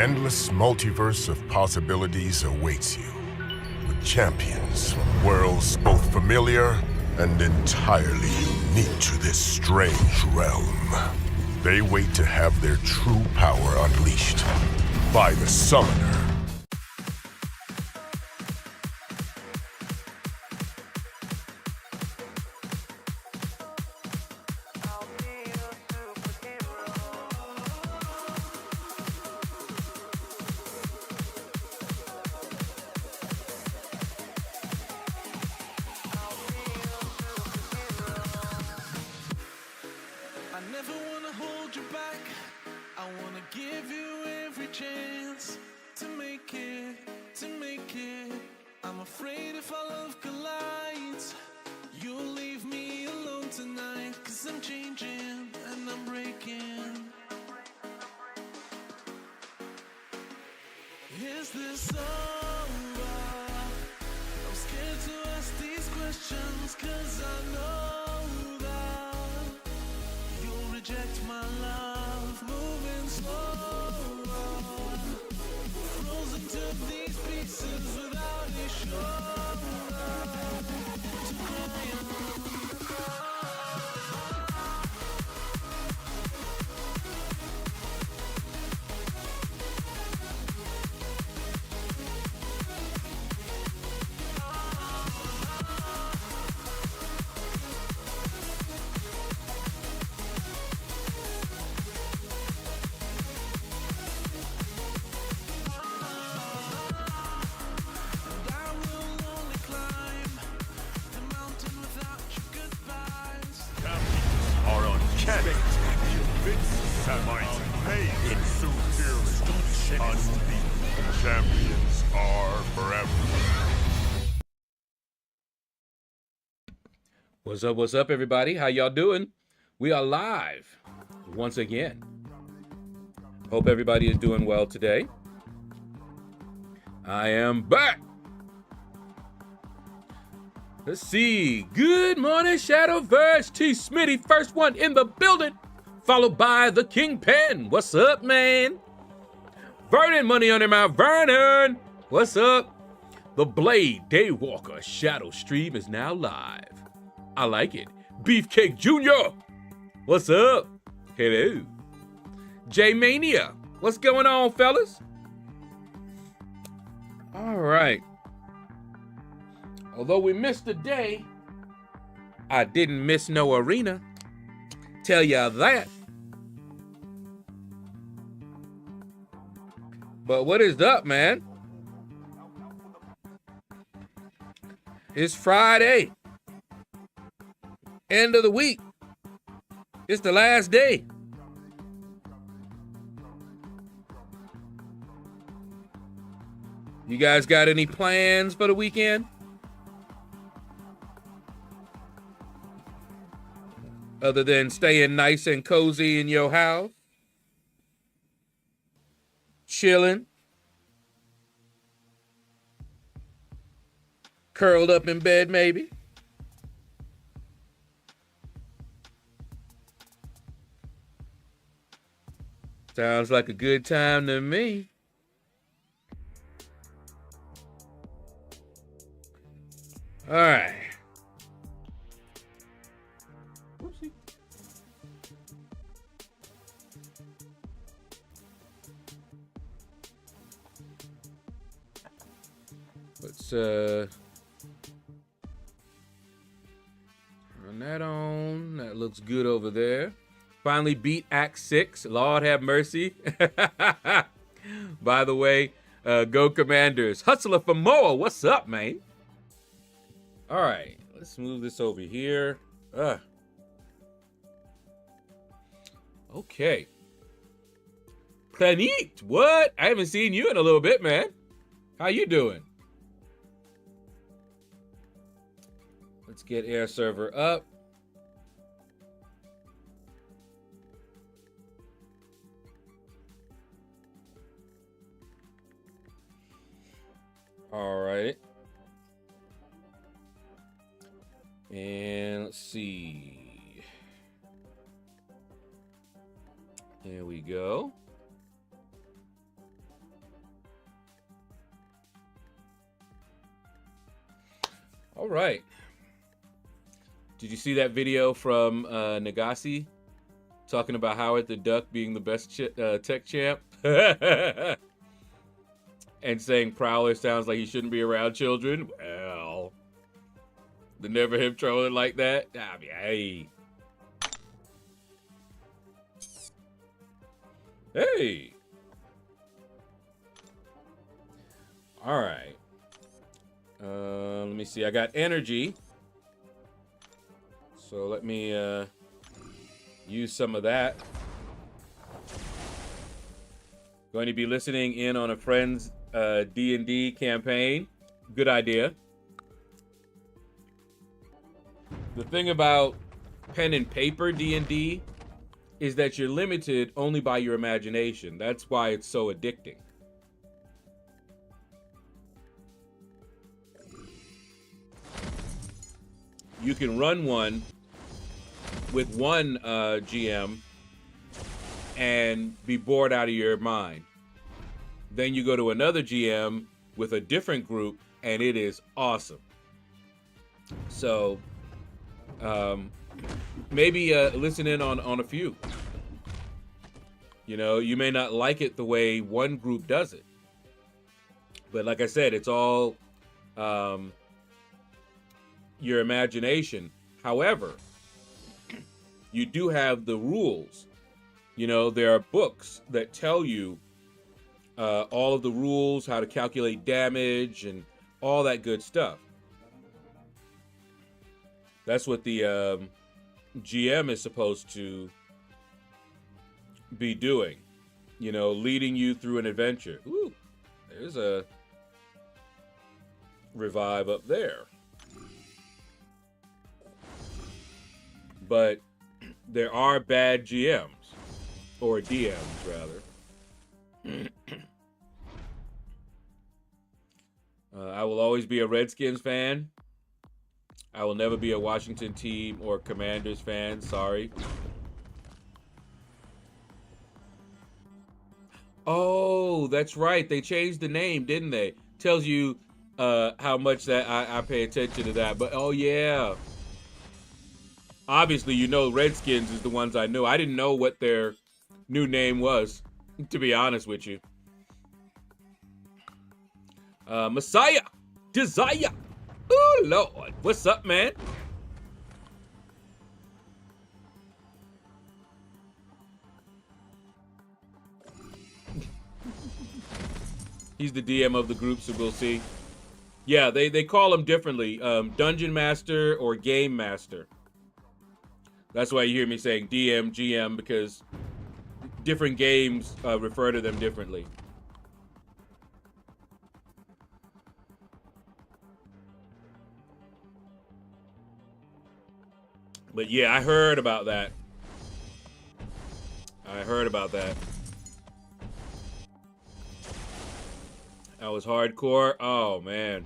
endless multiverse of possibilities awaits you. With champions from worlds both familiar and entirely unique to this strange realm. They wait to have their true power unleashed by the Summoner. Champions are forever. What's up, everybody? How y'all doing? We are live once again. Hope everybody is doing well today. I am back. Let's see. Good morning, Shadowverse. T. Smitty, first one in the building, followed by the Kingpin. What's up, man? Vernon, money under my Vernon. What's up? The Blade Daywalker Shadow Stream is now live. I like it. Beefcake Jr. What's up? Hello. J-Mania. What's going on, fellas? All right. Although we missed a day, I didn't miss no arena. Tell ya that. But what is up, man? It's Friday. End of the week. It's the last day. You guys got any plans for the weekend? Other than staying nice and cozy in your house? Chilling? Curled up in bed, maybe? Sounds like a good time to me. All right. Whoopsie. Let's turn that on. That looks good over there. Finally beat Act 6. Lord have mercy. By the way, go Commanders. Hustler for more. What's up, man? All right, let's move this over here. Okay. Planet, what? I haven't seen you in a little bit, man. How you doing? Let's get air server up. All right. And let's see. There we go. All right. Did you see that video from Nagasi talking about Howard the Duck being the best tech champ? And saying Prowler sounds like he shouldn't be around children? Well, the never him trolling like that? I mean, hey. Hey. All right. Let me see. I got energy. So let me use some of that. Going to be listening in on a friend's D&D campaign. Good idea. The thing about pen and paper D&D is that you're limited only by your imagination. That's why it's so addicting. You can run one with one GM and be bored out of your mind. Then you go to another GM with a different group and it is awesome. So maybe listen in on a few. You know, you may not like it the way one group does it. But like I said, it's all your imagination. However, you do have the rules. You know, there are books that tell you all of the rules, how to calculate damage, and all that good stuff. That's what the GM is supposed to be doing. You know, leading you through an adventure. Ooh, there's a revive up there. But there are bad GMs, or DMs rather. I will always be a Redskins fan. I will never be a Washington team or Commanders fan. Sorry. Oh, that's right. They changed the name, didn't they? Tells you how much that I pay attention to that. But oh yeah. Obviously, you know, Redskins is the ones I knew. I didn't know what their new name was, to be honest with you. Messiah, Desire. Oh, Lord. What's up, man? He's the DM of the group, so we'll see. Yeah, they call him differently. Dungeon Master or Game Master. That's why you hear me saying DM, GM, because different games refer to them differently. But yeah, I heard about that. That was hardcore. Oh, man.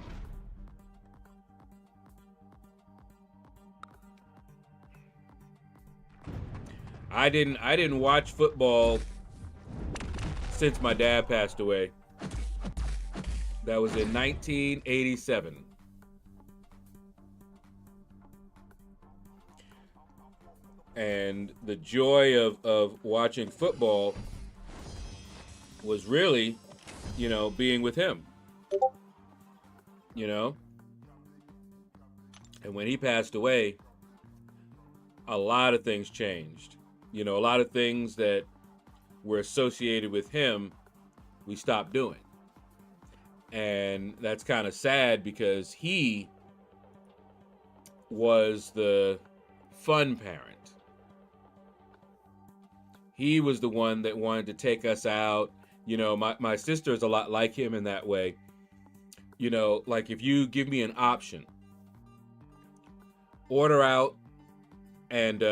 I didn't watch football since my dad passed away. That was in 1987. And the joy of watching football was really, you know, being with him. You know? And when he passed away, a lot of things changed. You know, a lot of things that were associated with him, we stopped doing. And that's kind of sad because he was the fun parent. He was the one that wanted to take us out. You know, my sister is a lot like him in that way. You know, like if you give me an option, order out and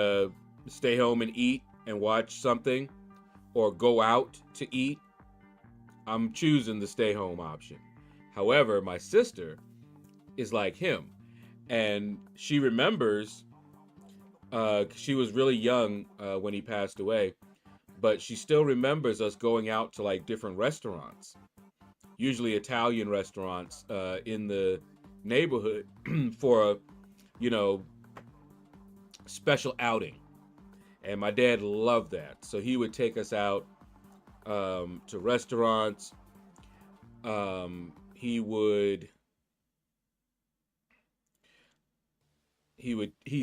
stay home and eat and watch something, or go out to eat, I'm choosing the stay home option. However, my sister is like him, and she remembers she was really young when he passed away, but she still remembers us going out to like different restaurants, usually Italian restaurants in the neighborhood for a, you know, special outing. And my dad loved that. So he would take us out to restaurants. He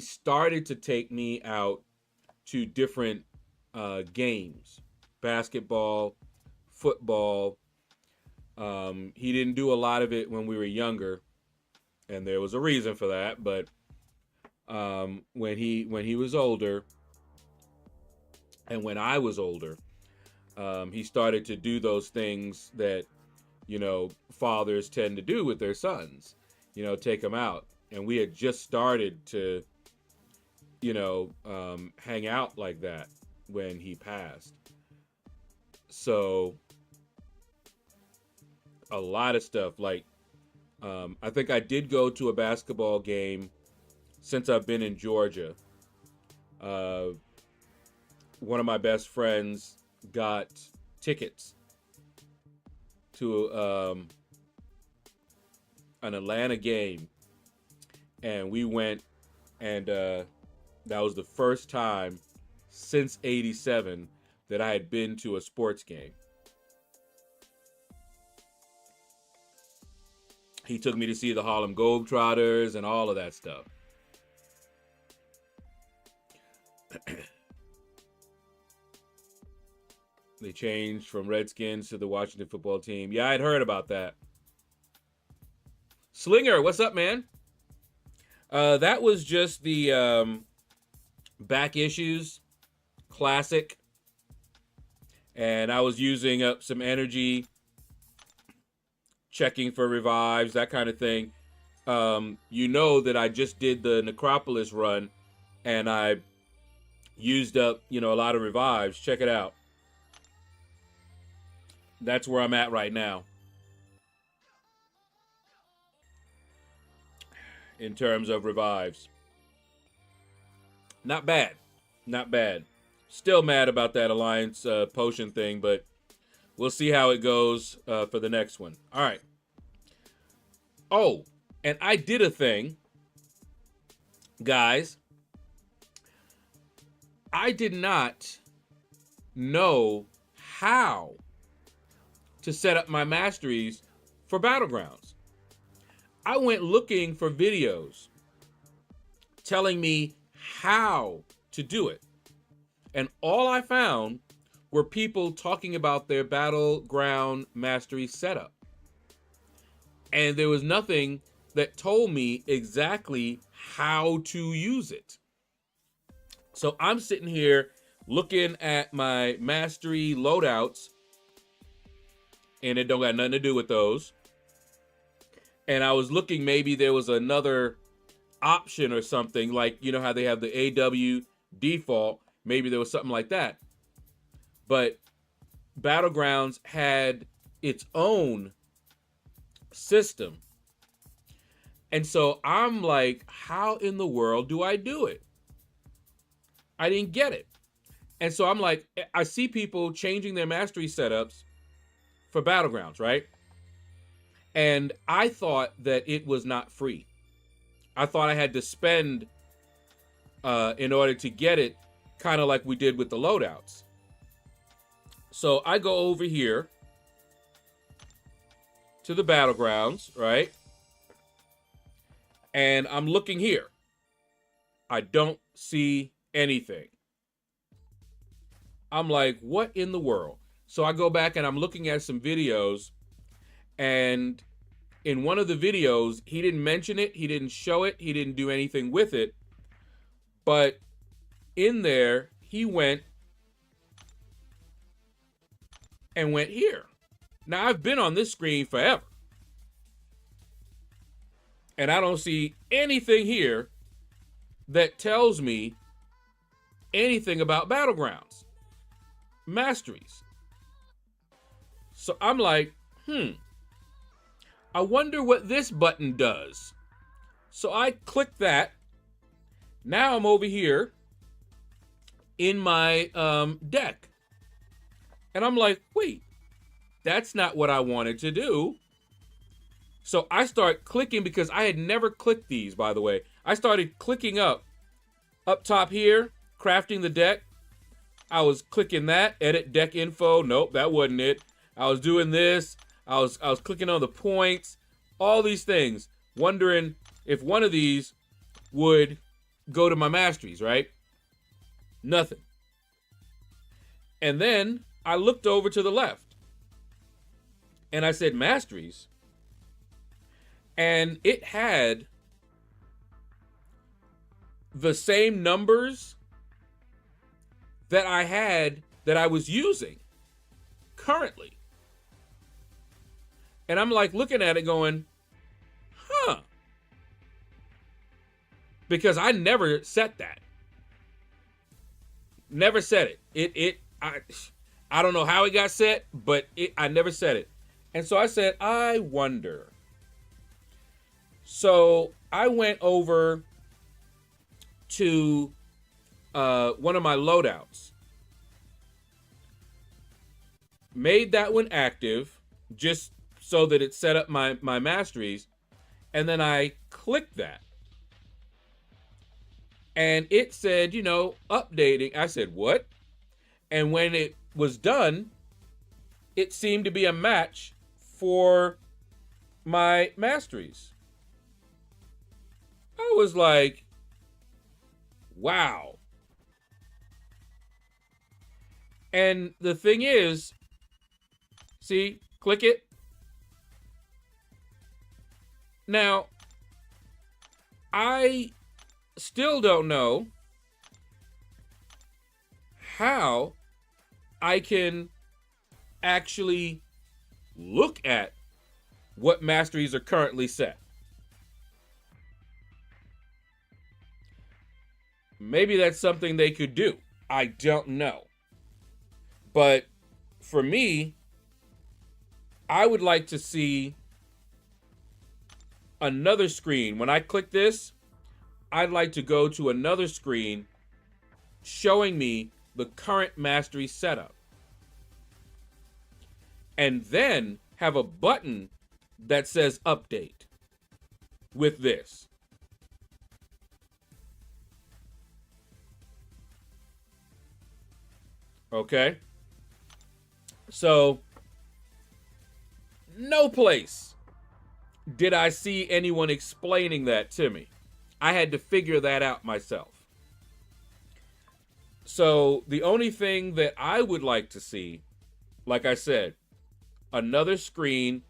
started to take me out to different games, basketball, football. He didn't do a lot of it when we were younger, and there was a reason for that. But when he was older, and when I was older, he started to do those things that, you know, fathers tend to do with their sons, you know, take them out. And we had just started to, you know, hang out like that when he passed. So a lot of stuff, like, I think I did go to a basketball game since I've been in Georgia. One of my best friends got tickets to an Atlanta game, and we went, and that was the first time since '87 that I had been to a sports game. He took me to see the Harlem Globetrotters and all of that stuff. They changed from Redskins to the Washington football team. Yeah, I'd heard about that. Slinger, what's up, man? That was just the back issues classic. And I was using up some energy, checking for revives, that kind of thing. You know that I just did the Necropolis run, and I used up, you know, a lot of revives. Check it out. That's where I'm at right now in terms of revives. Not bad. Not bad. Still mad about that Alliance potion thing, but we'll see how it goes for the next one. All right. Oh, and I did a thing, guys. I did not know how to set up my masteries for Battlegrounds. I went looking for videos telling me how to do it. And all I found were people talking about their Battleground mastery setup. And there was nothing that told me exactly how to use it. So I'm sitting here looking at my mastery loadouts, and it don't got nothing to do with those. And I was looking, maybe there was another option or something, like, you know how they have the AW default, maybe there was something like that. But Battlegrounds had its own system. And so I'm like, how in the world do I do it? I didn't get it. And so I'm like, I see people changing their mastery setups for Battlegrounds, right? And I thought that it was not free. I thought I had to spend in order to get it, kind of like we did with the loadouts. So I go over here to the Battlegrounds, right? And I'm looking here. I don't see anything. I'm like, what in the world? So I go back and I'm looking at some videos, and in one of the videos, he didn't mention it, he didn't show it, he didn't do anything with it. But in there, he went here. Now, I've been on this screen forever, and I don't see anything here that tells me anything about Battlegrounds masteries. So I'm like, I wonder what this button does. So I click that. Now I'm over here in my deck. And I'm like, wait, that's not what I wanted to do. So I start clicking because I had never clicked these, by the way. I started clicking up top here, crafting the deck. I was clicking that, edit deck info. Nope, that wasn't it. I was doing this. I was clicking on the points, all these things, wondering if one of these would go to my masteries, right? Nothing. And then I looked over to the left and I said masteries. And it had the same numbers that I was using currently. And I'm like looking at it going, huh. Because I never set that. Never set it. I don't know how it got set, but I never set it. And so I said, I wonder. So I went over to one of my loadouts, made that one active just so that it set up my masteries, and then I clicked that. And it said, updating. I said, what? And when it was done, it seemed to be a match for my masteries. I was like, wow. And the thing is, see, click it. Now, I still don't know how I can actually look at what masteries are currently set. Maybe that's something they could do. I don't know. But for me, I would like to see another screen. When I click this, I'd like to go to another screen showing me the current mastery setup. And then have a button that says update with this. Okay? So, no place did I see anyone explaining that to me. I had to figure that out myself. So, the only thing that I would like to see, like I said, another screen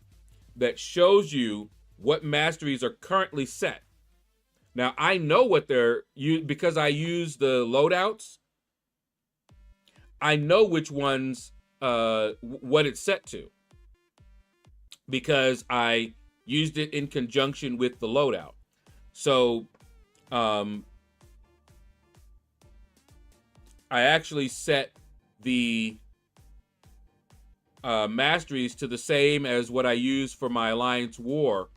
that shows you what masteries are currently set. Now, I know what because I use the loadouts, I know which ones, what it's set to. Because I used it in conjunction with the loadout. So, I actually set the masteries to the same as what I use for my Alliance War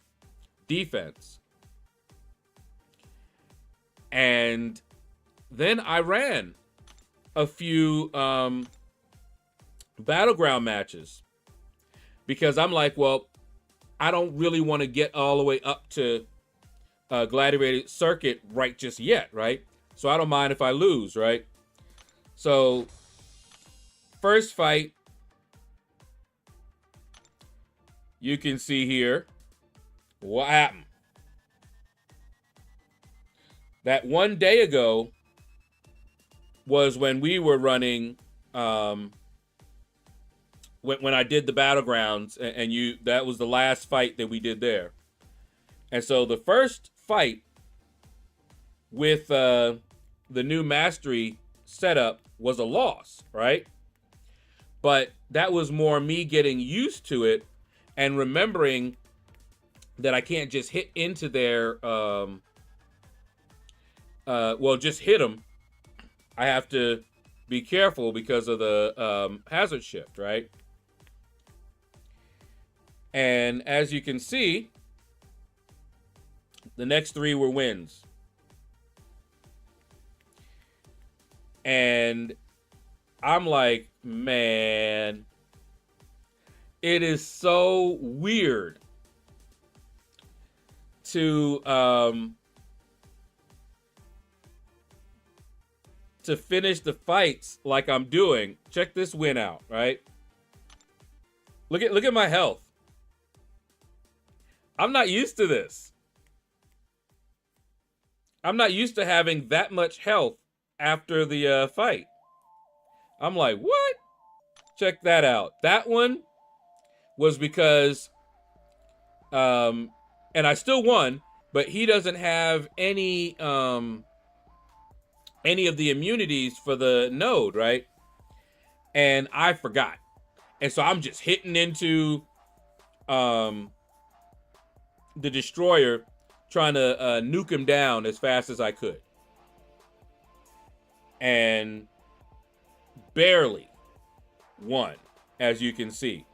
defense. And then I ran a few battleground matches because I'm like, well, I don't really want to get all the way up to Gladiator Circuit right just yet, right? So I don't mind if I lose, right? So first fight, you can see here what happened. That one day ago was when we were running, when I did the battlegrounds, and that was the last fight that we did there. And so the first fight with the new mastery setup was a loss, right? But that was more me getting used to it and remembering that I can't just hit into their, just hit them. I have to be careful because of the hazard shift, right? And as you can see, the next three were wins. And I'm like, man, it is so weird to finish the fights like I'm doing, check this win out, right? Look at my health. I'm not used to this. I'm not used to having that much health after the fight. I'm like, what? Check that out. That one was because, and I still won, but he doesn't have any of the immunities for the node, right? And I forgot. And so I'm just hitting into the destroyer, trying to nuke him down as fast as I could. And barely won, as you can see.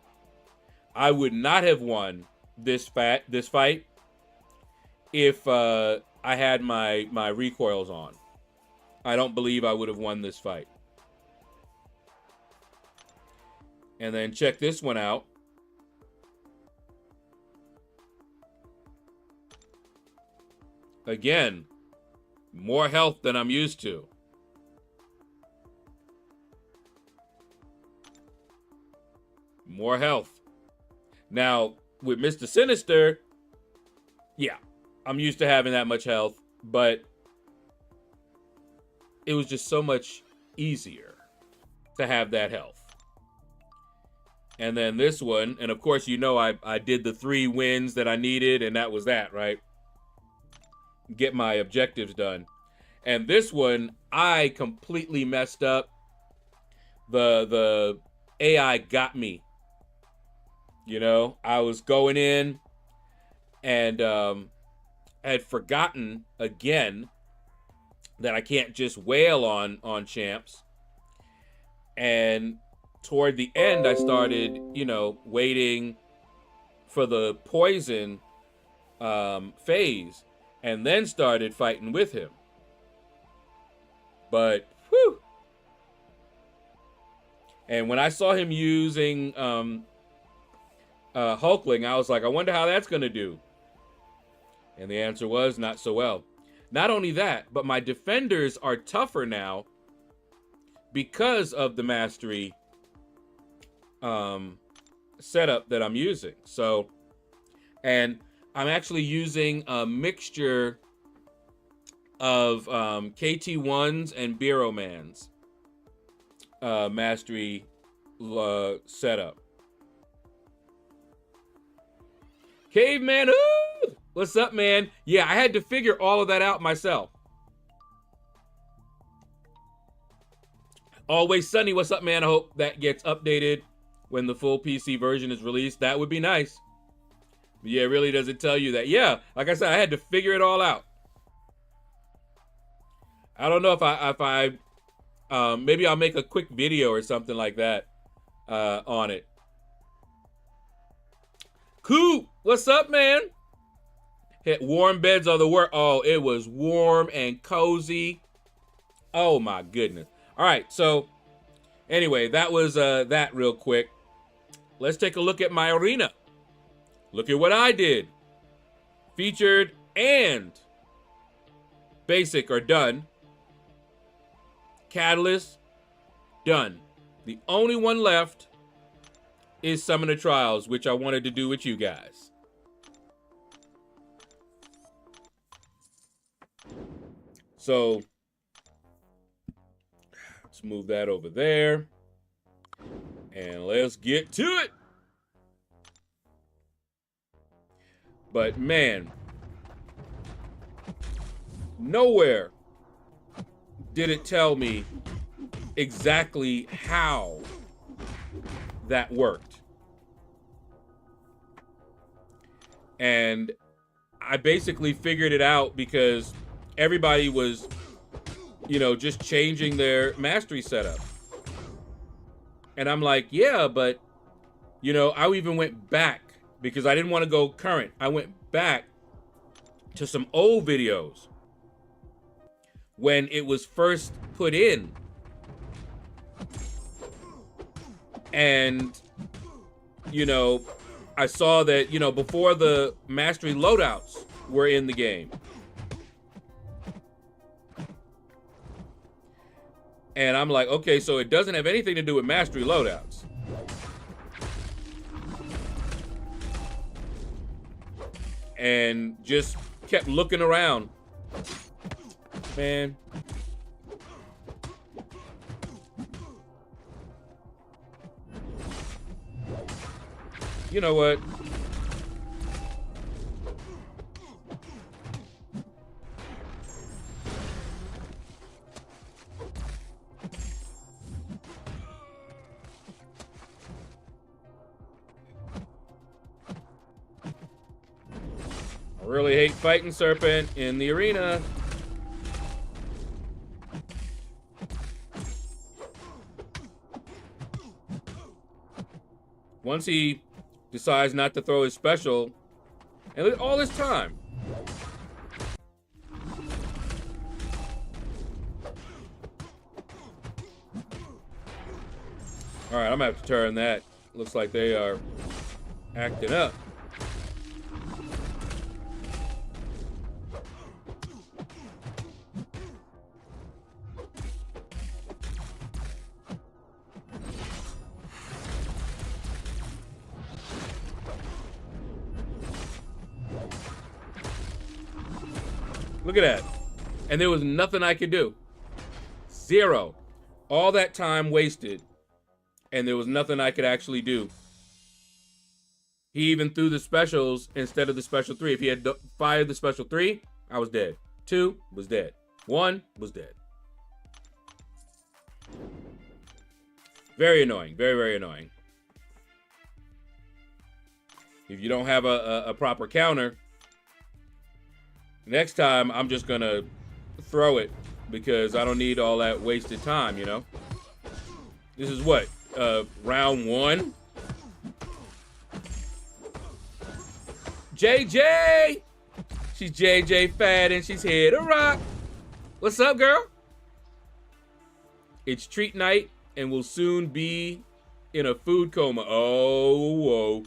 I would not have won this fight if I had my recoils on. I don't believe I would have won this fight. And then check this one out. Again, more health than I'm used to. More health. Now, with Mr. Sinister, yeah, I'm used to having that much health, but it was just so much easier to have that health. And then this one, and of course, you know, I did the 3 wins that I needed, and that was that, right? Get my objectives done. And this one, I completely messed up. The AI got me. You know, I was going in and had forgotten again that I can't just wail on champs. And toward the end, I started, you know, waiting for the poison phase, and then started fighting with him. But, whew. And when I saw him using Hulkling, I was like, I wonder how that's going to do. And the answer was not so well. Not only that, but my defenders are tougher now because of the mastery setup that I'm using. So, and I'm actually using a mixture of KT1s and Biromans mastery setup. Caveman, ooh! What's up, man? Yeah, I had to figure all of that out myself. Always Sunny, what's up, man? I hope that gets updated when the full PC version is released. That would be nice. But yeah, it really doesn't tell you that. Yeah, like I said, I had to figure it all out. I don't know if I maybe I'll make a quick video or something like that on it. Coop, what's up, man? Warm beds are the worst. Oh, it was warm and cozy. Oh my goodness. All right, so anyway, that was that real quick. Let's take a look at my arena. Look at what I did. Featured and basic are done. Catalyst, done. The only one left is Summoner Trials, which I wanted to do with you guys. So let's move that over there. And let's get to it. But man, nowhere did it tell me exactly how that worked. And I basically figured it out because everybody was, you know, just changing their mastery setup. And I'm like, yeah, but, you know, I even went back because I didn't want to go current. I went back to some old videos when it was first put in. And, you know, I saw that, you know, before the mastery loadouts were in the game. And I'm like, okay, so it doesn't have anything to do with mastery loadouts. And just kept looking around. Man. You know what? I really hate fighting Serpent in the arena. Once he decides not to throw his special, and all this time. All right, I'm gonna have to turn that. Looks like they are acting up. Look at that. And there was nothing I could do. Zero. All that time wasted. And there was nothing I could actually do. He even threw the specials instead of the special 3. If he had fired the special 3, I was dead. 2 was dead. 1 was dead. Very annoying. Very, very annoying. If you don't have a proper counter, next time, I'm just gonna throw it because I don't need all that wasted time, you know? This is what? Round 1? JJ! She's JJ Fad and she's here to rock. What's up, girl? It's treat night and we'll soon be in a food coma. Oh, whoa.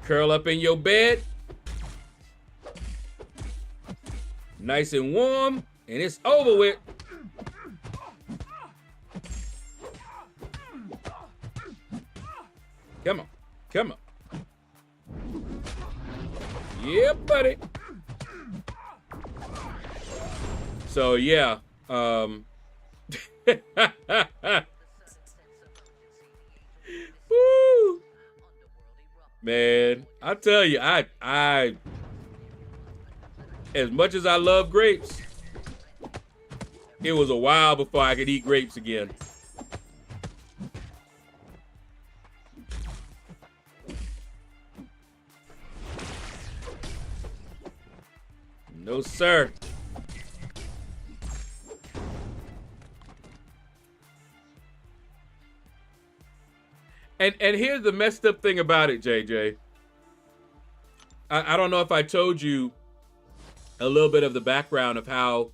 Curl up in your bed. Nice and warm. And it's over with. Come on. Come on. Yeah, buddy. So, yeah. Woo. Man, I tell you, I as much as I love grapes, it was a while before I could eat grapes again. No, sir. And here's the messed up thing about it, JJ. I don't know if I told you a little bit of the background of how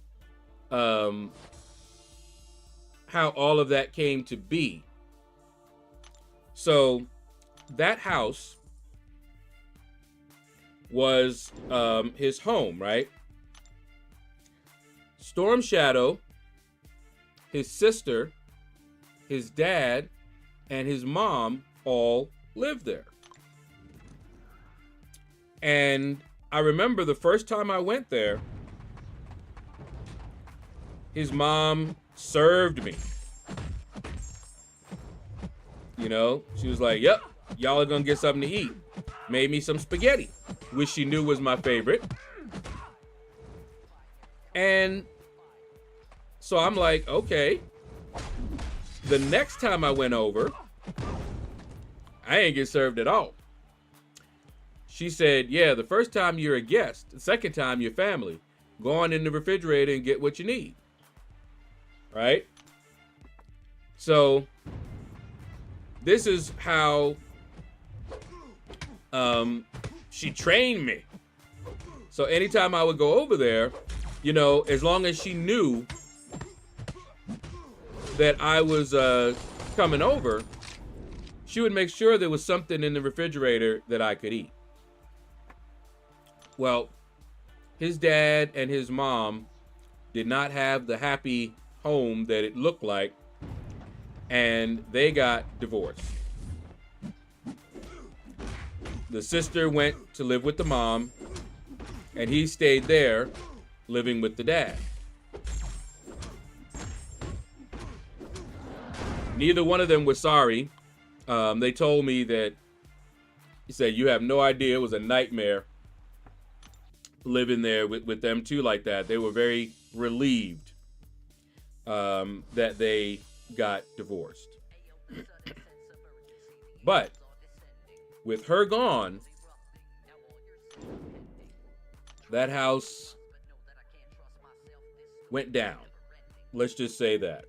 all of that came to be. So that house was his home, right? Storm Shadow, his sister, his dad, and his mom all lived there. And I remember the first time I went there, his mom served me. You know, she was like, yep, y'all are gonna get something to eat. Made me some spaghetti, which she knew was my favorite. And so I'm like, okay. The next time I went over, I ain't get served at all. She said, yeah, the first time you're a guest, the second time you're family. Go on in the refrigerator and get what you need. Right? So this is how she trained me. So anytime I would go over there, you know, as long as she knew that I was coming over, she would make sure there was something in the refrigerator that I could eat. Well, his dad and his mom did not have the happy home that it looked like, and they got divorced. The sister went to live with the mom, and he stayed there living with the dad. Neither one of them was sorry. They told me that, he said, you have no idea, it was a nightmare living there with them two like that. They were very relieved that they got divorced. But with her gone, that house went down. Let's just say that.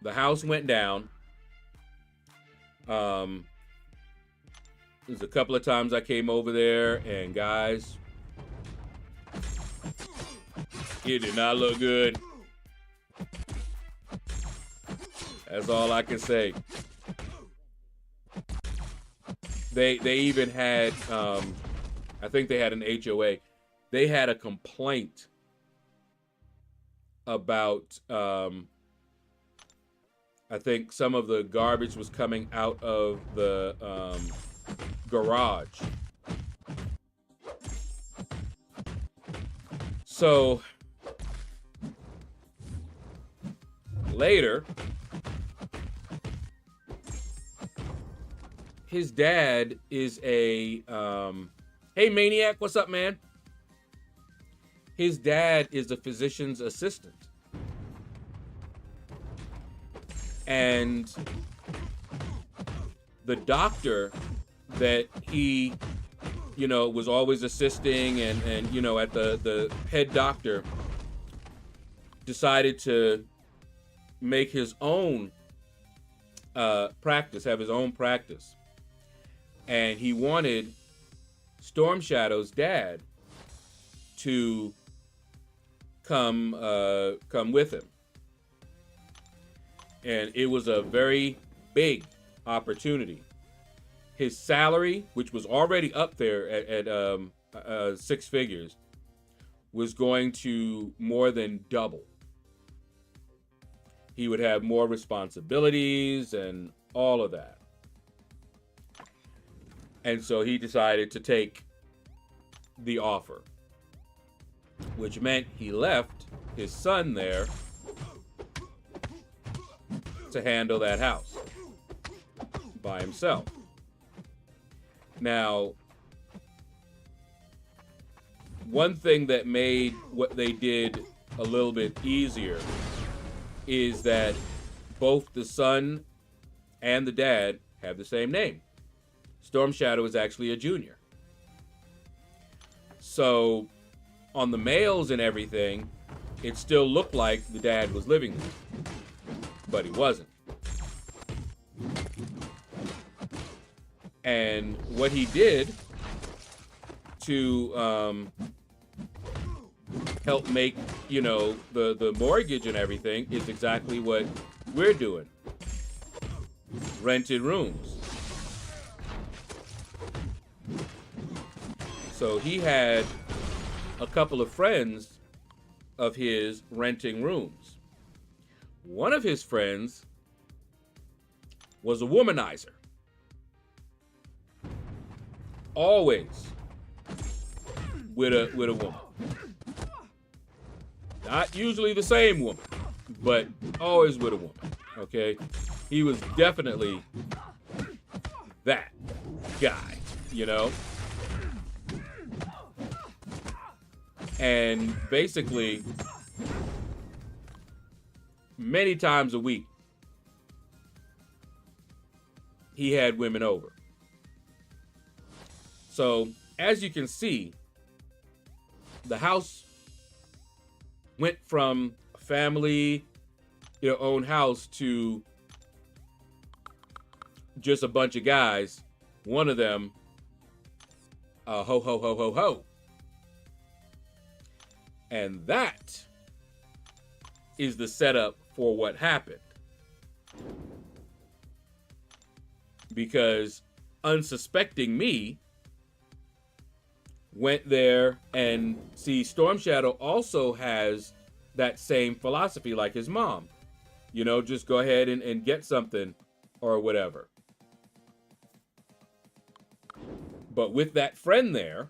The house went down. There's a couple of times I came over there, and guys, it did not look good. That's all I can say. They even had, I think they had an HOA. They had a complaint about, I think some of the garbage was coming out of the garage. So later, his dad is a, hey Maniac, what's up, man? His dad is a physician's assistant. And the doctor that he, you know, was always assisting and you know, at the head doctor, decided to make his own practice, have his own practice. And he wanted Storm Shadow's dad to come with him. And it was a very big opportunity. His salary, which was already up there at 6 figures, was going to more than double. He would have more responsibilities and all of that. And so he decided to take the offer, which meant he left his son there to handle that house by himself. Now, one thing that made what they did a little bit easier is that both the son and the dad have the same name. Storm Shadow is actually a junior. So on the mails and everything, it still looked like the dad was living there, but he wasn't. And what he did to help make, you know, the mortgage and everything is exactly what we're doing. Rented rooms. So he had a couple of friends of his renting rooms. One of his friends was a womanizer. Always with a woman. Not usually the same woman, but always with a woman, okay? He was definitely that guy, you know? And basically, many times a week, he had women over. So, as you can see, the house went from a family, you know, owned house to just a bunch of guys. One of them, ho, ho, ho, ho, ho. And that is the setup for what happened. because unsuspecting me went there, and see, Storm Shadow also has that same philosophy like his mom. You know, just go ahead and get something or whatever. But with that friend there,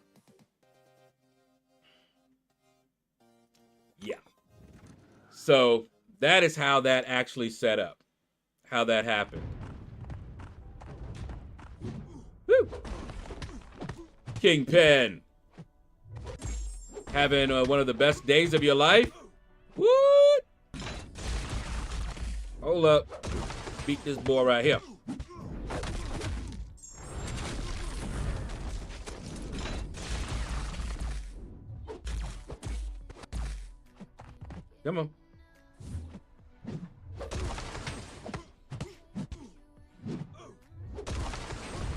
yeah. So that is how that actually set up, how that happened. Woo! Kingpin. Having one of the best days of your life. What? Hold up. Beat this boy right here. Come on.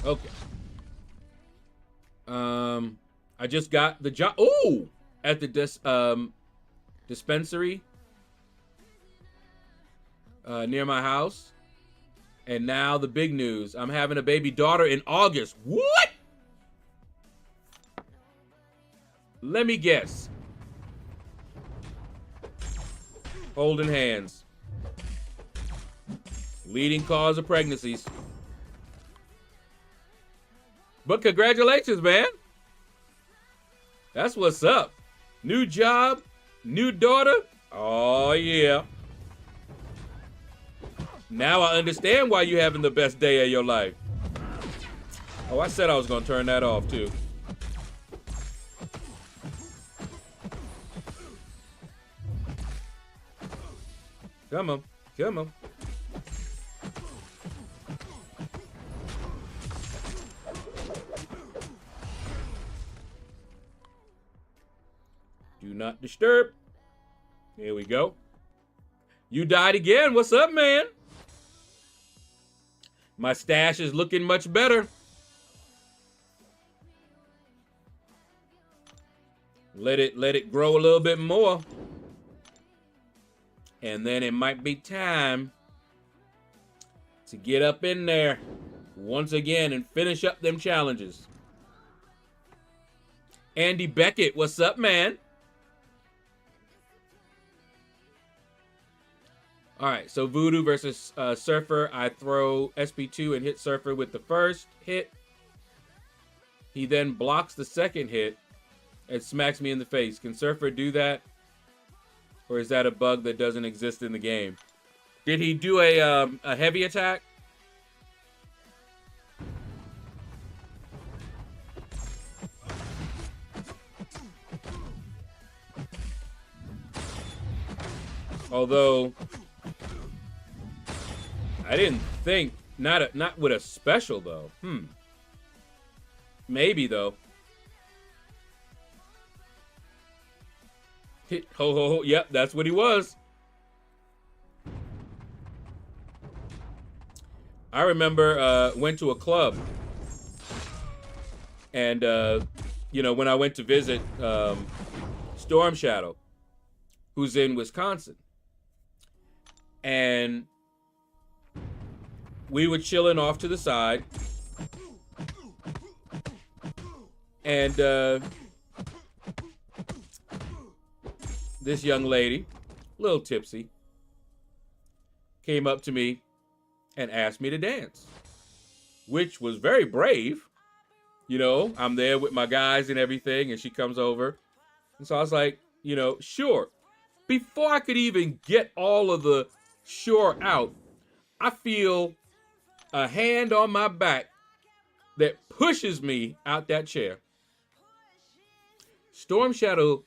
Okay. I just got the job. Oh, at the dispensary near my house. And now the big news. I'm having a baby daughter in August. What? Let me guess. Holding hands. Leading cause of pregnancies. But congratulations, man. That's what's up. New job, new daughter. Oh, yeah. Now I understand why you're having the best day of your life. Oh, I said I was going to turn that off, too. Come on. Come on. Do not disturb. Here we go. You died again. What's up, man? My stash is looking much better. Let it grow a little bit more. And then it might be time to get up in there once again and finish up them challenges. Andy Beckett, what's up, man? All right, so Voodoo versus Surfer. I throw SP2 and hit Surfer with the first hit. He then blocks the second hit and smacks me in the face. Can Surfer do that? Or is that a bug that doesn't exist in the game? Did he do a heavy attack? Although I didn't think, not with a special though. Maybe though. Hit, ho ho ho. Yep, that's what he was. I remember went to a club, and you know, when I went to visit Storm Shadow, who's in Wisconsin, and we were chilling off to the side, and this young lady, a little tipsy, came up to me and asked me to dance, which was very brave. You know, I'm there with my guys and everything, and she comes over. And so I was like, you know, sure. Before I could even get all of the sure out, I feel a hand on my back that pushes me out that chair. Storm Shadow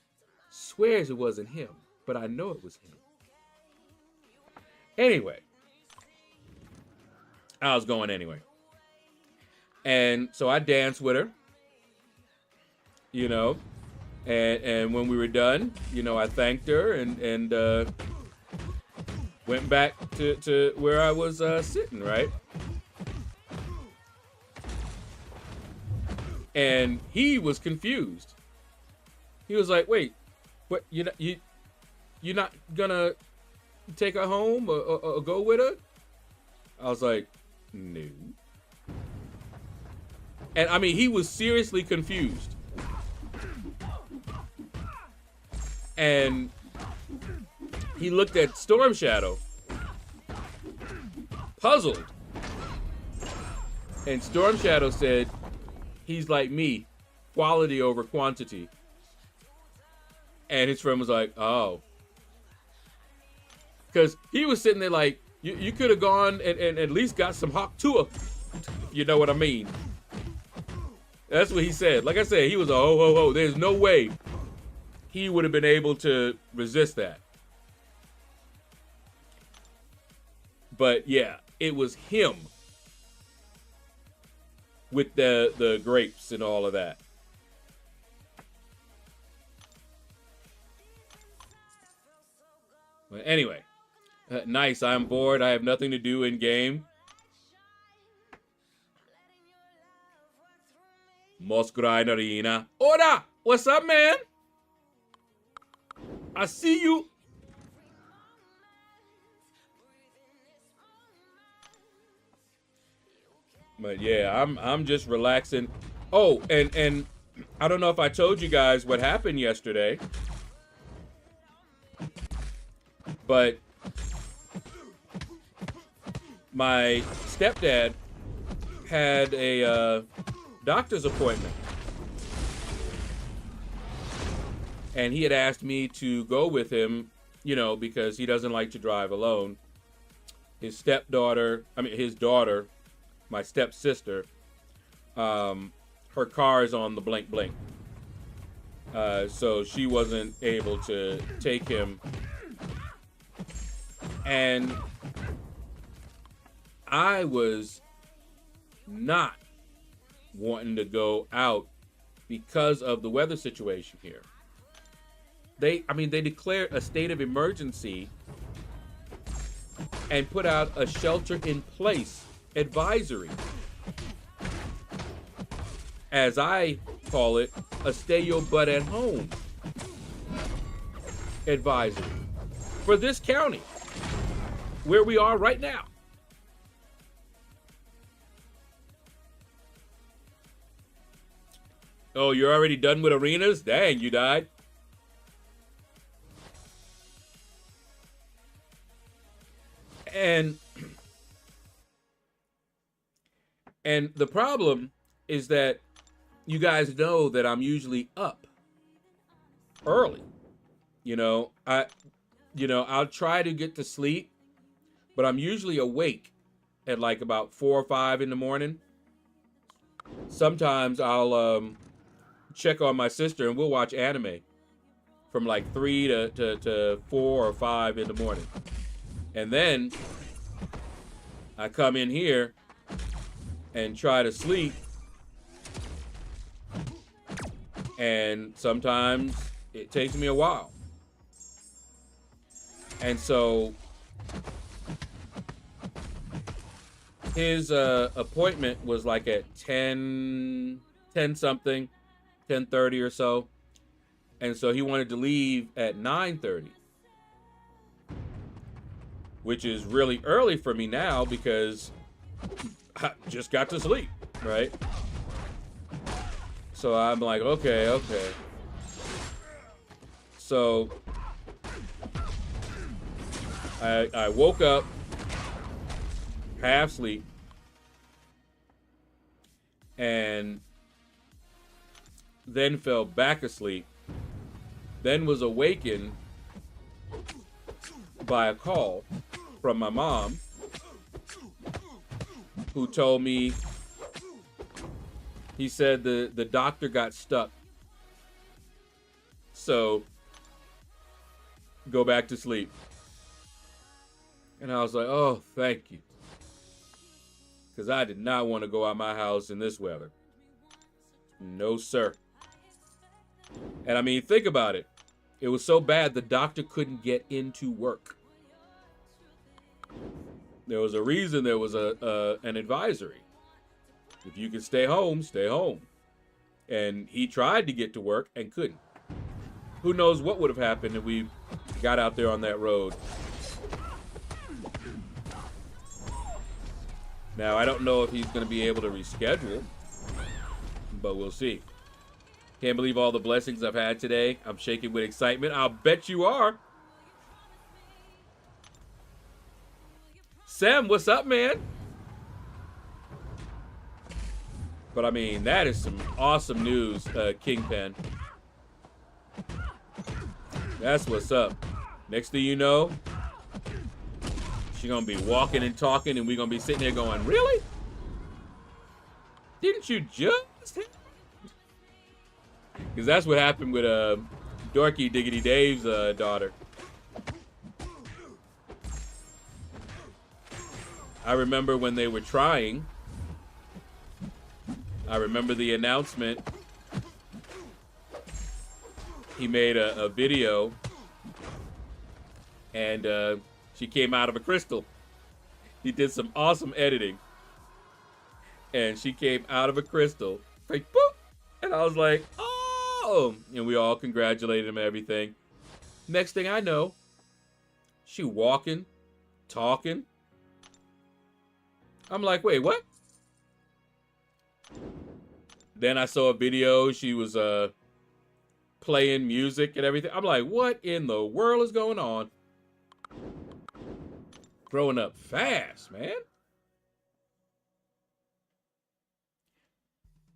swears it wasn't him, but I know it was him. Anyway, I was going anyway. And so I danced with her, you know, and when we were done, you know, I thanked her and went back to where I was sitting, right? And he was confused. He was like, wait, what, you're not gonna take her home or go with her? I was like, no. And I mean, he was seriously confused. And he looked at Storm Shadow, puzzled. And Storm Shadow said, he's like me, quality over quantity. And his friend was like, oh. Because he was sitting there like, you could have gone and at least got some Hawk Tua. You know what I mean? That's what he said. Like I said, he was a ho, ho, ho. There's no way he would have been able to resist that. But yeah, it was him with the grapes and all of that. But anyway, nice. I'm bored. I have nothing to do in game. Mosgrainerina. Ora! What's up, man? I see you. But yeah, I'm just relaxing. Oh, and I don't know if I told you guys what happened yesterday. But my stepdad had a doctor's appointment. And he had asked me to go with him, you know, because he doesn't like to drive alone. His stepdaughter, his daughter, my stepsister, her car is on the blink blink. So she wasn't able to take him. And I was not wanting to go out because of the weather situation here. They declared a state of emergency and put out a shelter in place advisory. As I call it, a stay your butt at home advisory for this county where we are right now. Oh, you're already done with arenas? Dang, you died. And the problem is that you guys know that I'm usually up early. I'll try to get to sleep, but I'm usually awake at like about 4 or 5 in the morning. Sometimes I'll check on my sister and we'll watch anime from like 3 to 4 or 5 in the morning. And then I come in here and try to sleep. And sometimes it takes me a while. And so his appointment was like at 10 something, 10:30 or so. And so he wanted to leave at 9:30. Which is really early for me now because I just got to sleep, right? So I'm like, okay. So I woke up, half sleep, and then fell back asleep, then was awakened by a call from my mom, who told me, he said the doctor got stuck. So go back to sleep. And I was like, oh, thank you. Because I did not want to go out my house in this weather. No, sir. And I mean, think about it. It was so bad the doctor couldn't get into work. There was a reason there was an advisory. If you can stay home, stay home. And he tried to get to work and couldn't. Who knows what would have happened if we got out there on that road. Now, I don't know if he's going to be able to reschedule. but we'll see. Can't believe all the blessings I've had today. I'm shaking with excitement. I'll bet you are. Sam, what's up, man? But I mean, that is some awesome news, Kingpin. That's what's up. Next thing you know, she's gonna be walking and talking, and we're gonna be sitting there going, really? Didn't you just? Because that's what happened with Dorky Diggity Dave's daughter. I remember when they were trying. I remember the announcement. He made a video, and she came out of a crystal. He did some awesome editing, and she came out of a crystal, like boop, and I was like, oh, and we all congratulated him and everything. Next thing I know, she walking, talking. I'm like, wait, what? Then I saw a video. She was playing music and everything. I'm like, what in the world is going on? Growing up fast, man.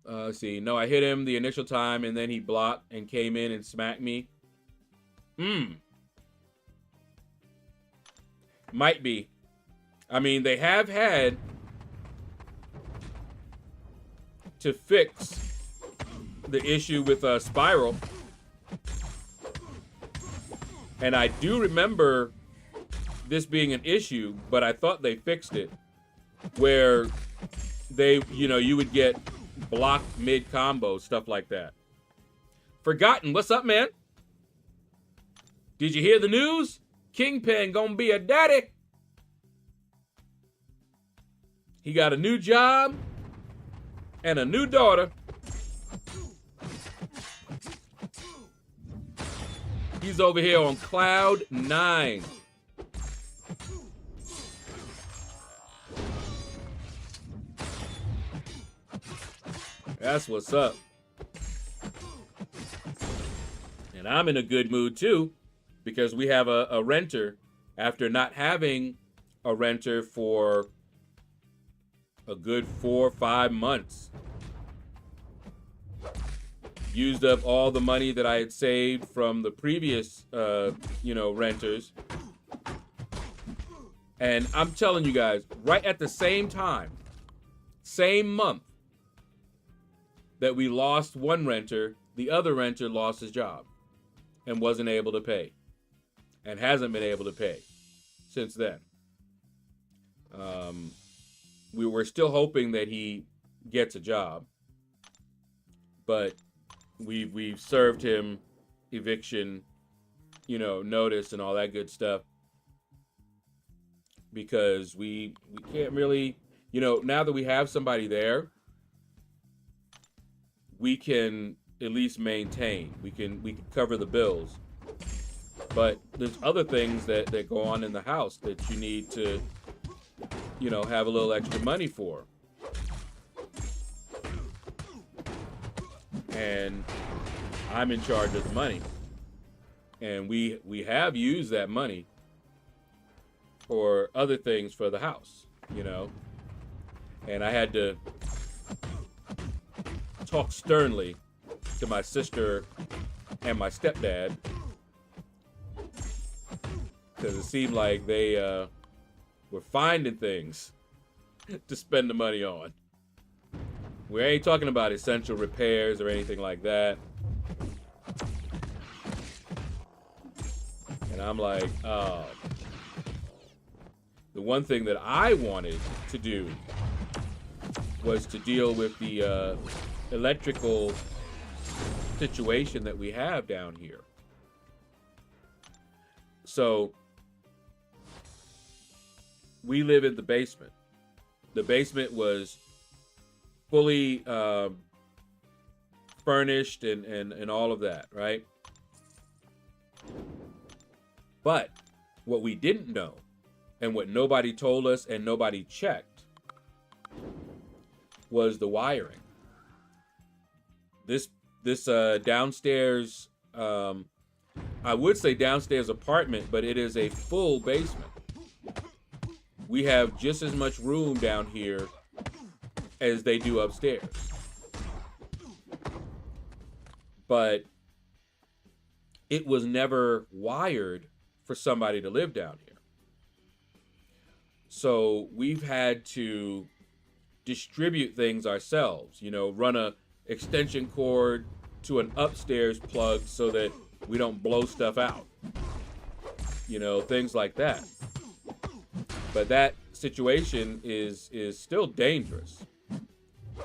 Let's see. No, I hit him the initial time, and then he blocked and came in and smacked me. Might be. I mean, they have had to fix the issue with Spiral. And I do remember this being an issue, but I thought they fixed it. Where they, you would get blocked mid-combo, stuff like that. Forgotten, what's up, man? Did you hear the news? Kingpin gonna be a daddy. He got a new job and a new daughter. He's over here on cloud 9. That's what's up. And I'm in a good mood too, because we have a renter after not having a renter for a good 4 or 5 months. Used up all the money that I had saved from the previous, renters. And I'm telling you guys, right at the same time, same month that we lost one renter, the other renter lost his job and wasn't able to pay and hasn't been able to pay since then. We were still hoping that he gets a job, but we've served him eviction, notice and all that good stuff, because we can't really, now that we have somebody there, we can at least maintain. We can cover the bills. But there's other things that go on in the house that you need to, have a little extra money for. And I'm in charge of the money. And we have used that money for other things for the house, And I had to talk sternly to my sister and my stepdad, because it seemed like they were finding things to spend the money on. We ain't talking about essential repairs or anything like that. And I'm like, the one thing that I wanted to do was to deal with the electrical situation that we have down here. So we live in the basement. The basement was fully furnished and all of that, right? But what we didn't know, and what nobody told us and nobody checked, was the wiring. this downstairs, I would say downstairs apartment, but it is a full basement. We have just as much room down here as they do upstairs. But it was never wired for somebody to live down here. So we've had to distribute things ourselves, you know, run a extension cord to an upstairs plug so that we don't blow stuff out, you know, things like that. But that situation is still dangerous.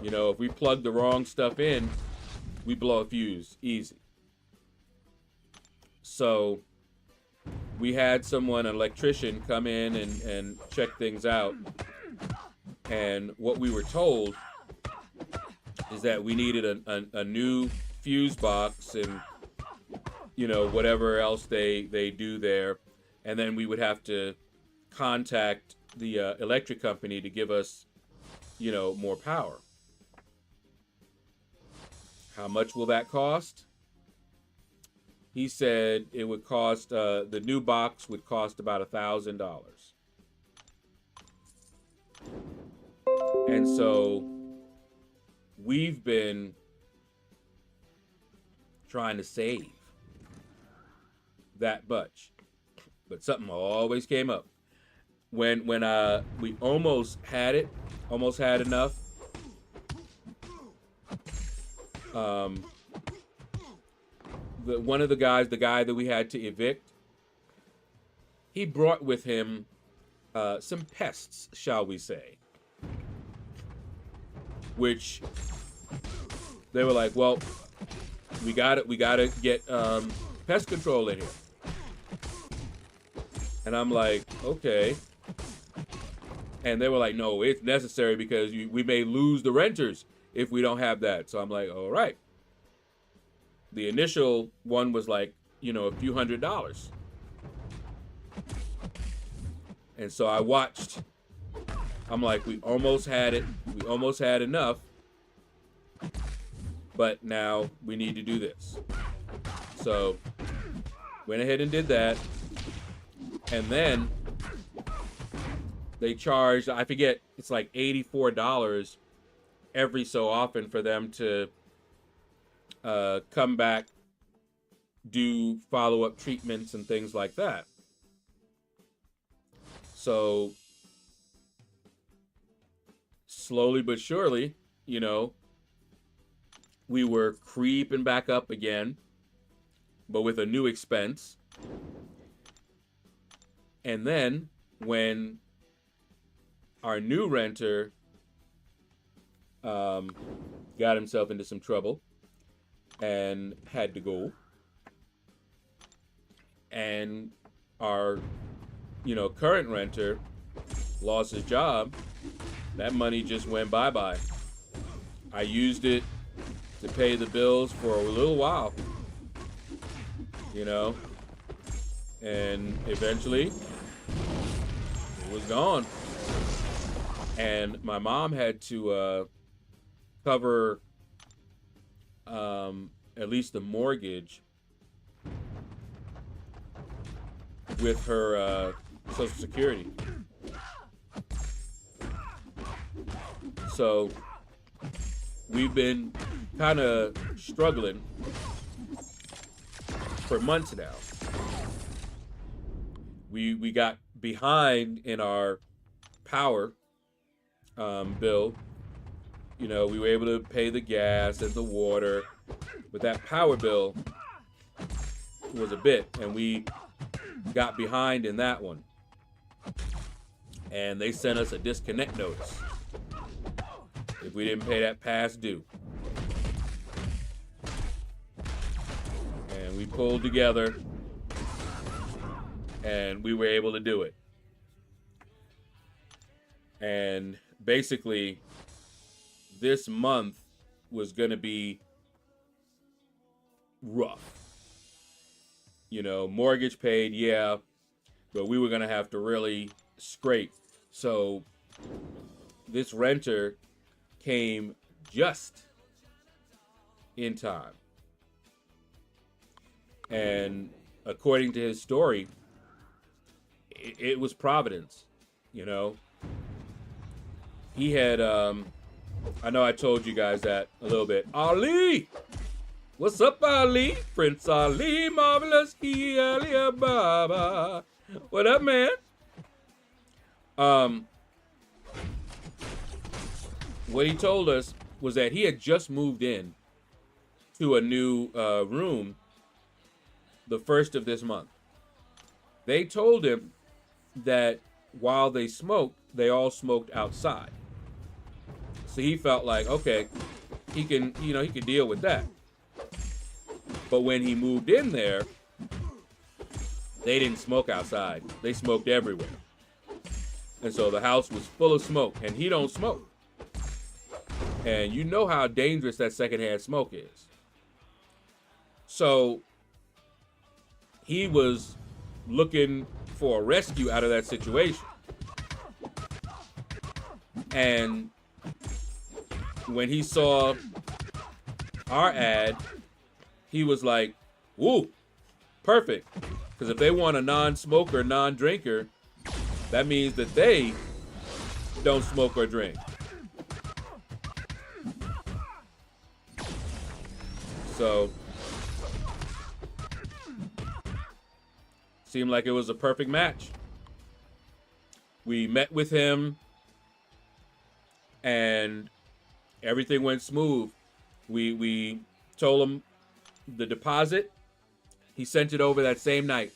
You know, if we plug the wrong stuff in, we blow a fuse easy. So we had someone, an electrician, come in and check things out. And what we were told is that we needed a new fuse box and, you know, whatever else they do there. And then we would have to contact the electric company to give us, you know, more power. How much will that cost? He said it would cost, the new box would cost about $1,000. And so we've been trying to save that much, but something always came up. When we almost had it, almost had enough, one of the guy that we had to evict, he brought with him some pests, shall we say, which they were like, well, we gotta get pest control in here. And I'm like, okay. And they were like, no, it's necessary because we may lose the renters if we don't have that. So I'm like, all right. The initial one was like, you know, a few $100s. And so I watched. I'm like, we almost had it. We almost had enough. But now we need to do this. So went ahead and did that. And then they charged, I forget, it's like $84 every so often for them to come back, do follow-up treatments and things like that. So slowly but surely, you know, we were creeping back up again, but with a new expense. And then when our new renter got himself into some trouble and had to go, and our, you know, current renter lost his job, that money just went bye-bye. I used it to pay the bills for a little while, you know, and eventually it was gone. And my mom had to cover at least the mortgage with her Social Security. So we've been kind of struggling for months now. We got behind in our power bill. You know, we were able to pay the gas and the water, but that power bill was a bit, and we got behind in that one. And they sent us a disconnect notice if we didn't pay that past due. And we pulled together and we were able to do it. And basically, this month was going to be rough. You know, mortgage paid, yeah, but we were going to have to really scrape. So this renter came just in time. And according to his story, it was Providence, you know. He had, I know I told you guys that a little bit. Ali! What's up, Ali? Prince Ali, marvelous Ali Baba. What up, man? What he told us was that he had just moved in to a new room the 1st of this month. They told him that while they smoked, they all smoked outside. So he felt like, okay, he can, you know, he could deal with that. But when he moved in there, they didn't smoke outside. They smoked everywhere. And so the house was full of smoke, and he don't smoke. And you know how dangerous that secondhand smoke is. So he was looking for a rescue out of that situation. And when he saw our ad, he was like, woo, perfect. Because if they want a non-smoker, non-drinker, that means that they don't smoke or drink. So, seemed like it was a perfect match. We met with him, and everything went smooth. We told him the deposit. He sent it over that same night.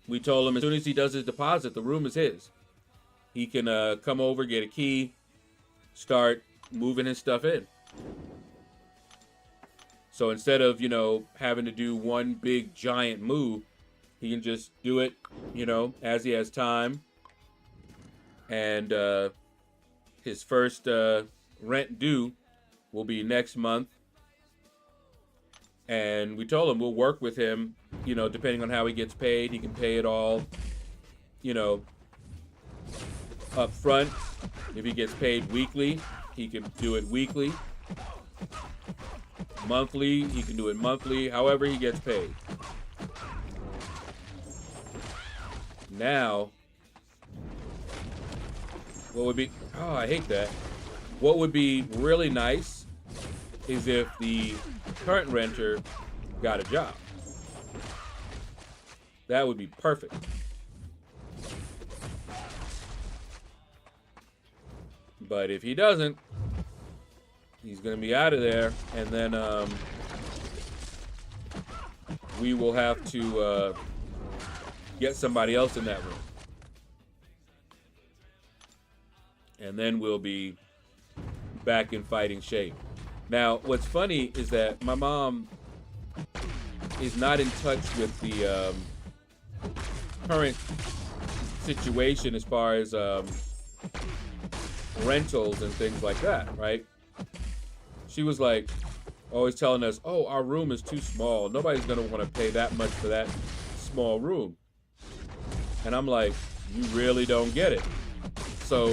We told him as soon as he does his deposit, the room is his. He can come over, get a key, start moving his stuff in. So instead of, you know, having to do one big giant move, he can just do it, you know, as he has time. And his first rent due will be next month. And we told him we'll work with him, you know, depending on how he gets paid. He can pay it all, you know, up front. If he gets paid weekly, he can do it weekly. Monthly, he can do it monthly, however he gets paid. Now, what would be, oh, I hate that. What would be really nice is if the current renter got a job. That would be perfect. But if he doesn't, he's going to be out of there, and then we will have to get somebody else in that room. And then we'll be back in fighting shape. Now, what's funny is that my mom is not in touch with the current situation as far as rentals and things like that, right? She was like always telling us, oh, our room is too small. Nobody's going to want to pay that much for that small room. And I'm like, you really don't get it. So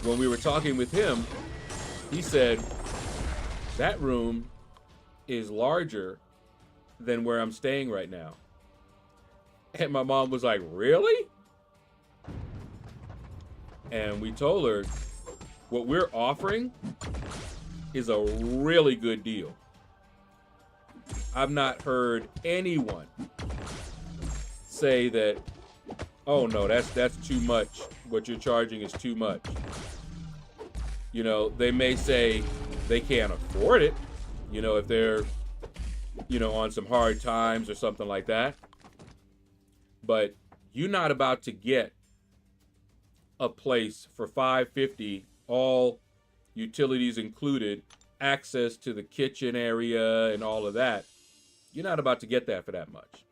when we were talking with him, he said, that room is larger than where I'm staying right now. And my mom was like, really? And we told her what we're offering is a really good deal. I've not heard anyone say that, oh no, that's too much. What you're charging is too much. You know, they may say they can't afford it, you know, if they're, you know, on some hard times or something like that. But you're not about to get a place for $550, all utilities included, access to the kitchen area and all of that. You're not about to get that for that much.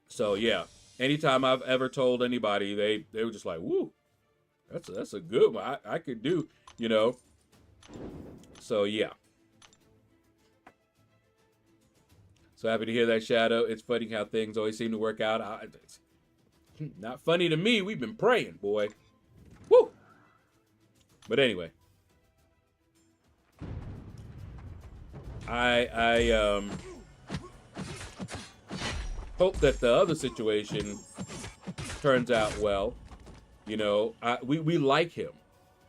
So yeah, anytime I've ever told anybody, they were just like, woo, that's a good one. I could do, you know. So yeah. So happy to hear that, Shadow. It's funny how things always seem to work out. It's not funny to me. We've been praying, boy. Woo! But anyway, I hope that the other situation turns out well. You know, we like him,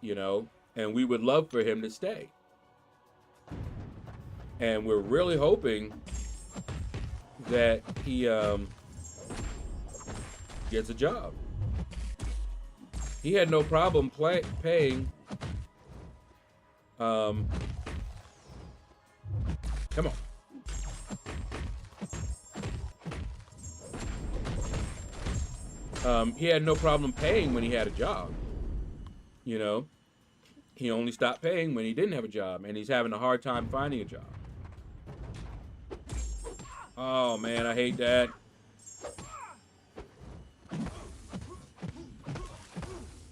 you know, and we would love for him to stay. And we're really hoping that he gets a job. He had no problem paying. Come on. He had no problem paying when he had a job. You know, he only stopped paying when he didn't have a job, and he's having a hard time finding a job. Oh man, I hate that.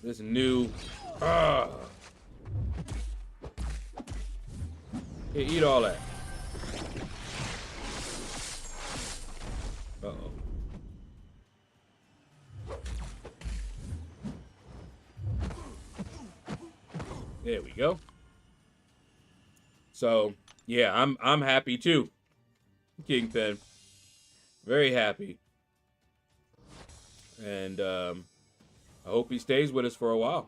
This new. Here, eat all that. Uh-oh. There we go. So, yeah, I'm happy too. Kingpin. Very happy. And I hope he stays with us for a while.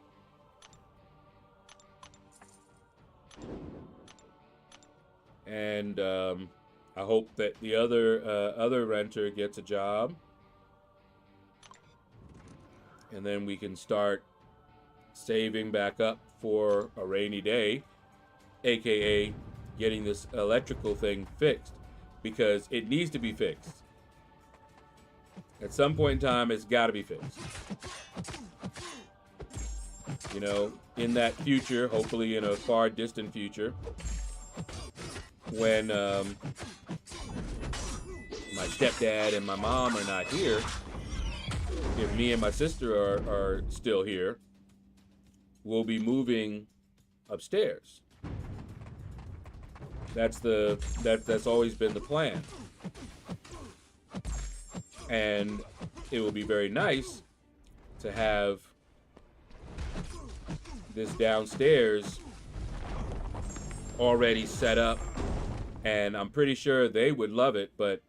And I hope that the other renter gets a job. And then we can start saving back up for a rainy day, aka getting this electrical thing fixed, because it needs to be fixed. At some point in time, it's got to be fixed. You know, in that future, hopefully in a far distant future, when my stepdad and my mom are not here, if me and my sister are still here, we'll be moving upstairs. That's always been the plan. And it will be very nice to have this downstairs already set up, and I'm pretty sure they would love it, but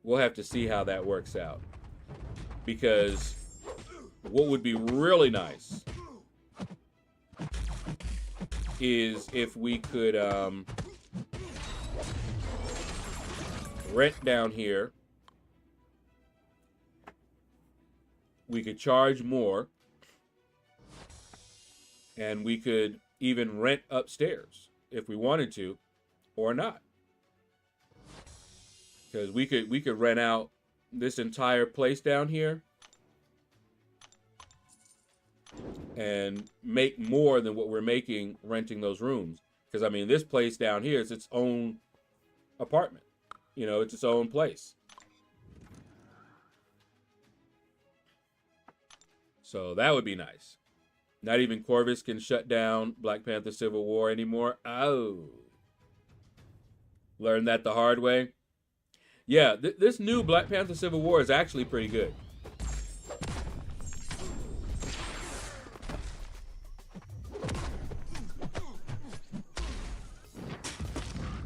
we'll have to see how that works out. Because what would be really nice is if we could rent down here. We could charge more, and we could even rent upstairs if we wanted to, or not. Because we could rent out this entire place down here and make more than what we're making renting those rooms. Because I mean, this place down here is its own apartment. You know, it's its own place. So that would be nice. Not even Corvus can shut down Black Panther Civil War anymore. Oh. Learned that the hard way. Yeah, this new Black Panther Civil War is actually pretty good.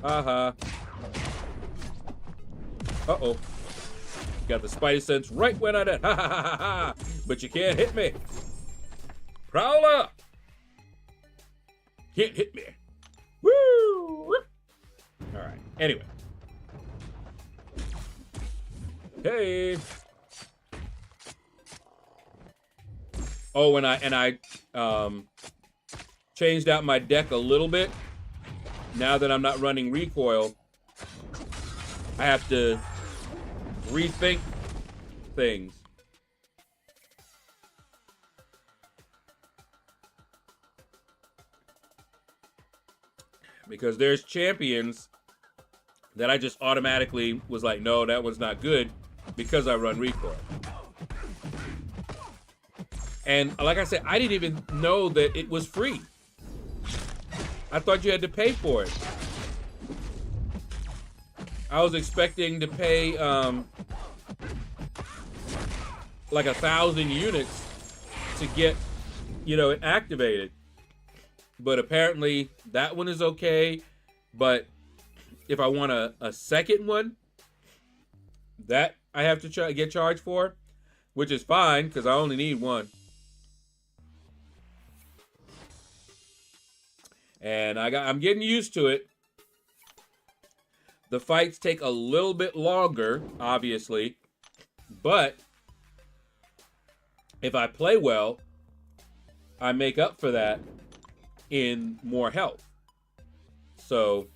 Uh-huh. Uh-oh. Got the Spidey sense right when I did. Ha ha ha ha ha. But you can't hit me. Prowler! Can't hit me. Woo! Alright. Anyway. Hey. Oh, and I changed out my deck a little bit. Now that I'm not running recoil, I have to rethink things. Because there's champions that I just automatically was like, no, that one's not good because I run recoil. And like I said, I didn't even know that it was free. I thought you had to pay for it. I was expecting to pay like 1,000 units to get, you know, it activated. But apparently that one is okay. But if I want a second one, that I have to get charged for, which is fine because I only need one. And I'm getting used to it. The fights take a little bit longer, obviously, but if I play well, I make up for that in more health. So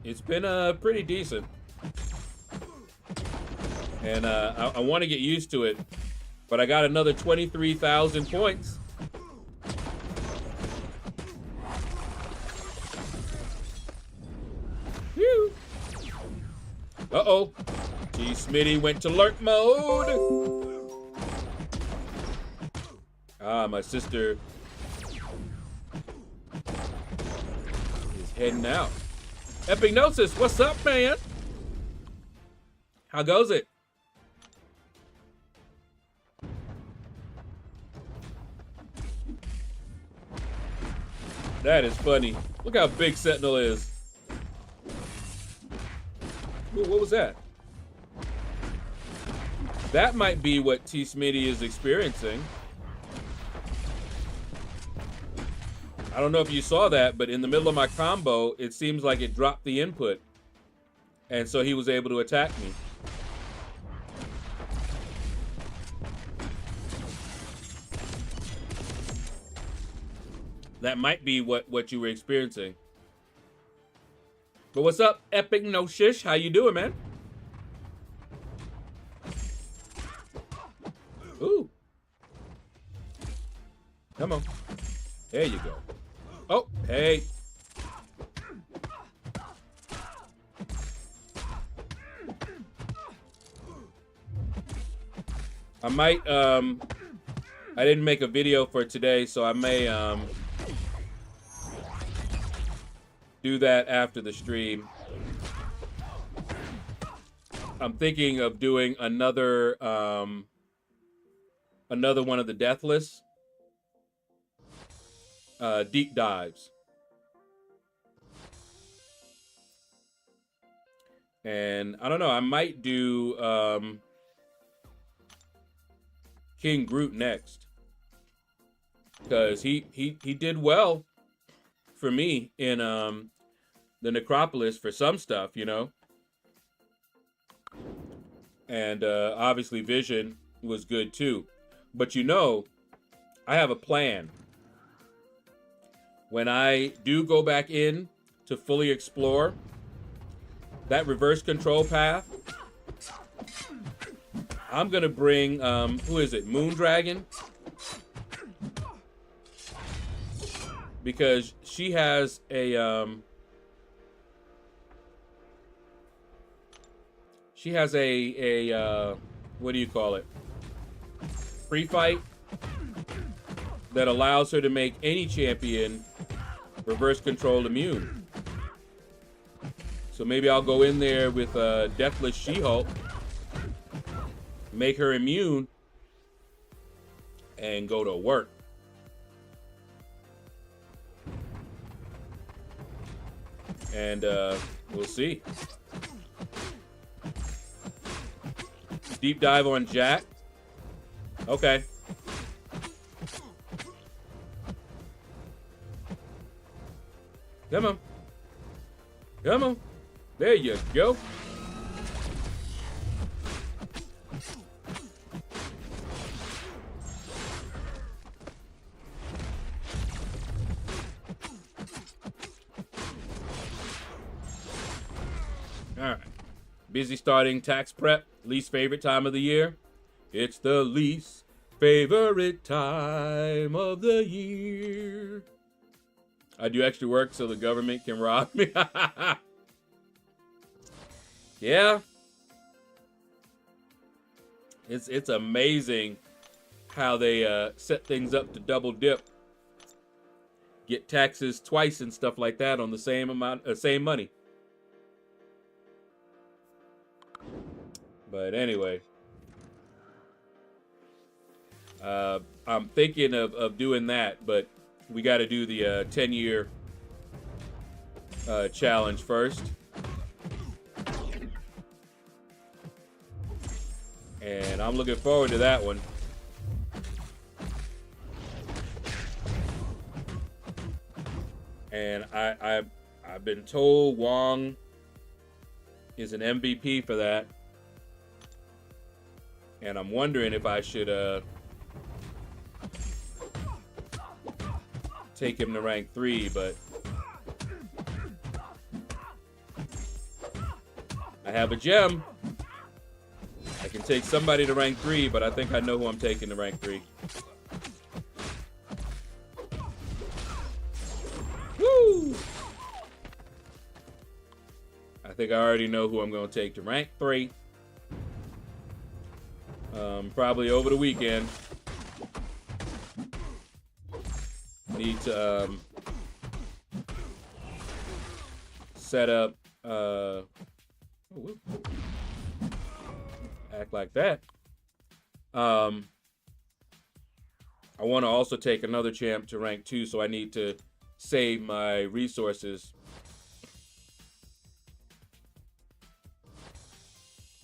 it's been pretty decent. And I want to get used to it, but I got another 23,000 points. Whew. Uh-oh. T. Smitty went to lurk mode. Ah, my sister is heading out. Epignosis, what's up, man? How goes it? That is funny. Look how big Sentinel is. Ooh, what was that? That might be what T. Smitty is experiencing. I don't know if you saw that, but in the middle of my combo, it seems like it dropped the input. And so he was able to attack me. That might be what you were experiencing. But what's up, Epic No Shish? How you doing, man? Ooh. Come on. There you go. Oh, hey. I might, I didn't make a video for today, so I may, do that after the stream. I'm thinking of doing another one of the Deathless deep dives. And I don't know, I might do King Groot next. Because he did well for me in the Necropolis for some stuff, you know. And obviously Vision was good too. But you know, I have a plan. When I do go back in to fully explore that reverse control path, I'm gonna bring who is it? Moondragon? Because she has a what do you call it? Free fight that allows her to make any champion reverse control immune. So maybe I'll go in there with Deathless She-Hulk, make her immune, and go to work. And we'll see. Deep dive on Jack. Okay. Come on. Come on. There you go. All right. Busy starting tax prep. Least favorite time of the year. It's the least favorite time of the year. I do extra work so the government can rob me. Yeah. It's amazing how they set things up to double dip. Get taxes twice and stuff like that on the same amount, same money. But anyway, I'm thinking of doing that, but we got to do the 10-year challenge first. And I'm looking forward to that one. And I've been told Wong is an MVP for that. And I'm wondering if I should take him to rank 3, but I have a gem. I can take somebody to rank 3, but I think I know who I'm taking to rank 3. Woo! I think I already know who I'm going to take to rank 3. Probably over the weekend. Need to set up act like that. I want to also take another champ to rank 2, so I need to save my resources.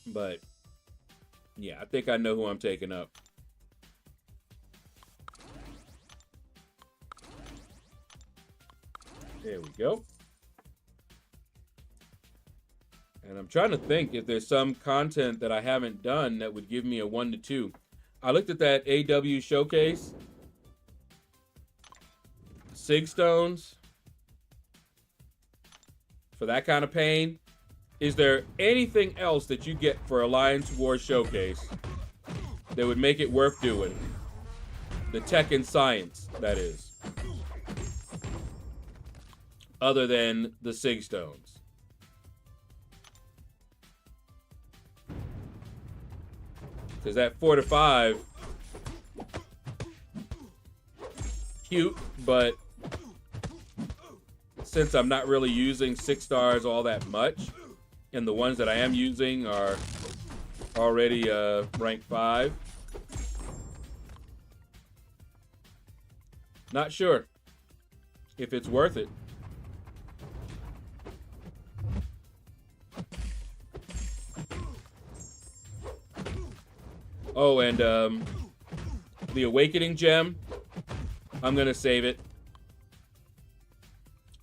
But yeah, I think I know who I'm taking up. There we go. And I'm trying to think if there's some content that I haven't done that would give me a 1 to 2. I looked at that AW showcase. Sig stones. For that kind of pain. Is there anything else that you get for Alliance War Showcase that would make it worth doing? The tech and science, that is. Other than the Sig stones. Because that 4 to 5, cute, but since I'm not really using 6 stars all that much, and the ones that I am using are already rank 5, not sure if it's worth it. Oh, and the Awakening Gem, I'm going to save it.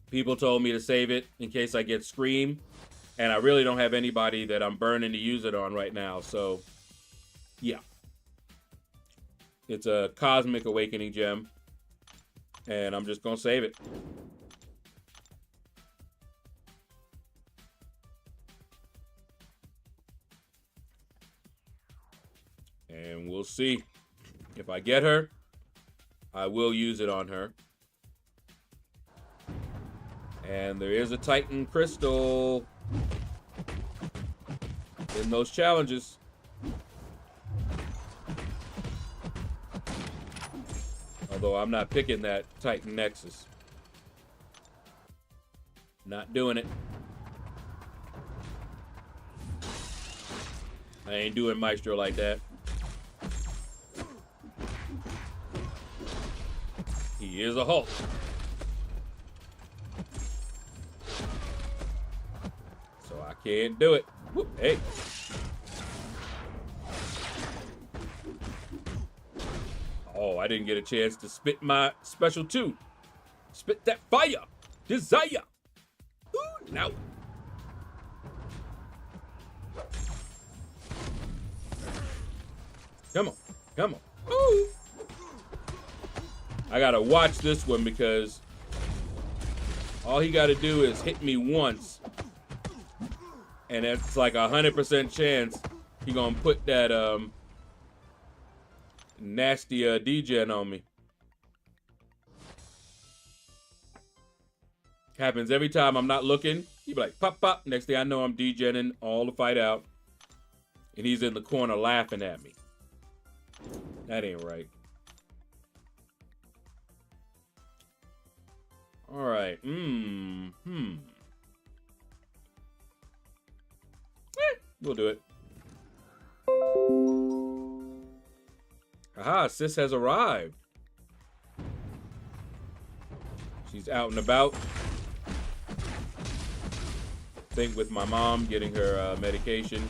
People told me to save it in case I get Scream. And I really don't have anybody that I'm burning to use it on right now. So, yeah. It's a Cosmic Awakening Gem. And I'm just going to save it. And we'll see. If I get her, I will use it on her. And there is a Titan Crystal in those challenges. Although I'm not picking that Titan Nexus. Not doing it. I ain't doing Maestro like that. He is a Hulk. So I can't do it. Whoop, hey. Oh, I didn't get a chance to spit my special 2. Spit that fire. Desire. Ooh, now. Come on. Come on. Ooh. I gotta watch this one because all he gotta do is hit me once. And it's like 100% chance he gonna put that nasty degen on me. Happens every time I'm not looking. He be like, pop, pop. Next thing I know, I'm degenning all the fight out. And he's in the corner laughing at me. That ain't right. All right. We'll do it. Aha, sis has arrived. She's out and about. I think with my mom getting her medication.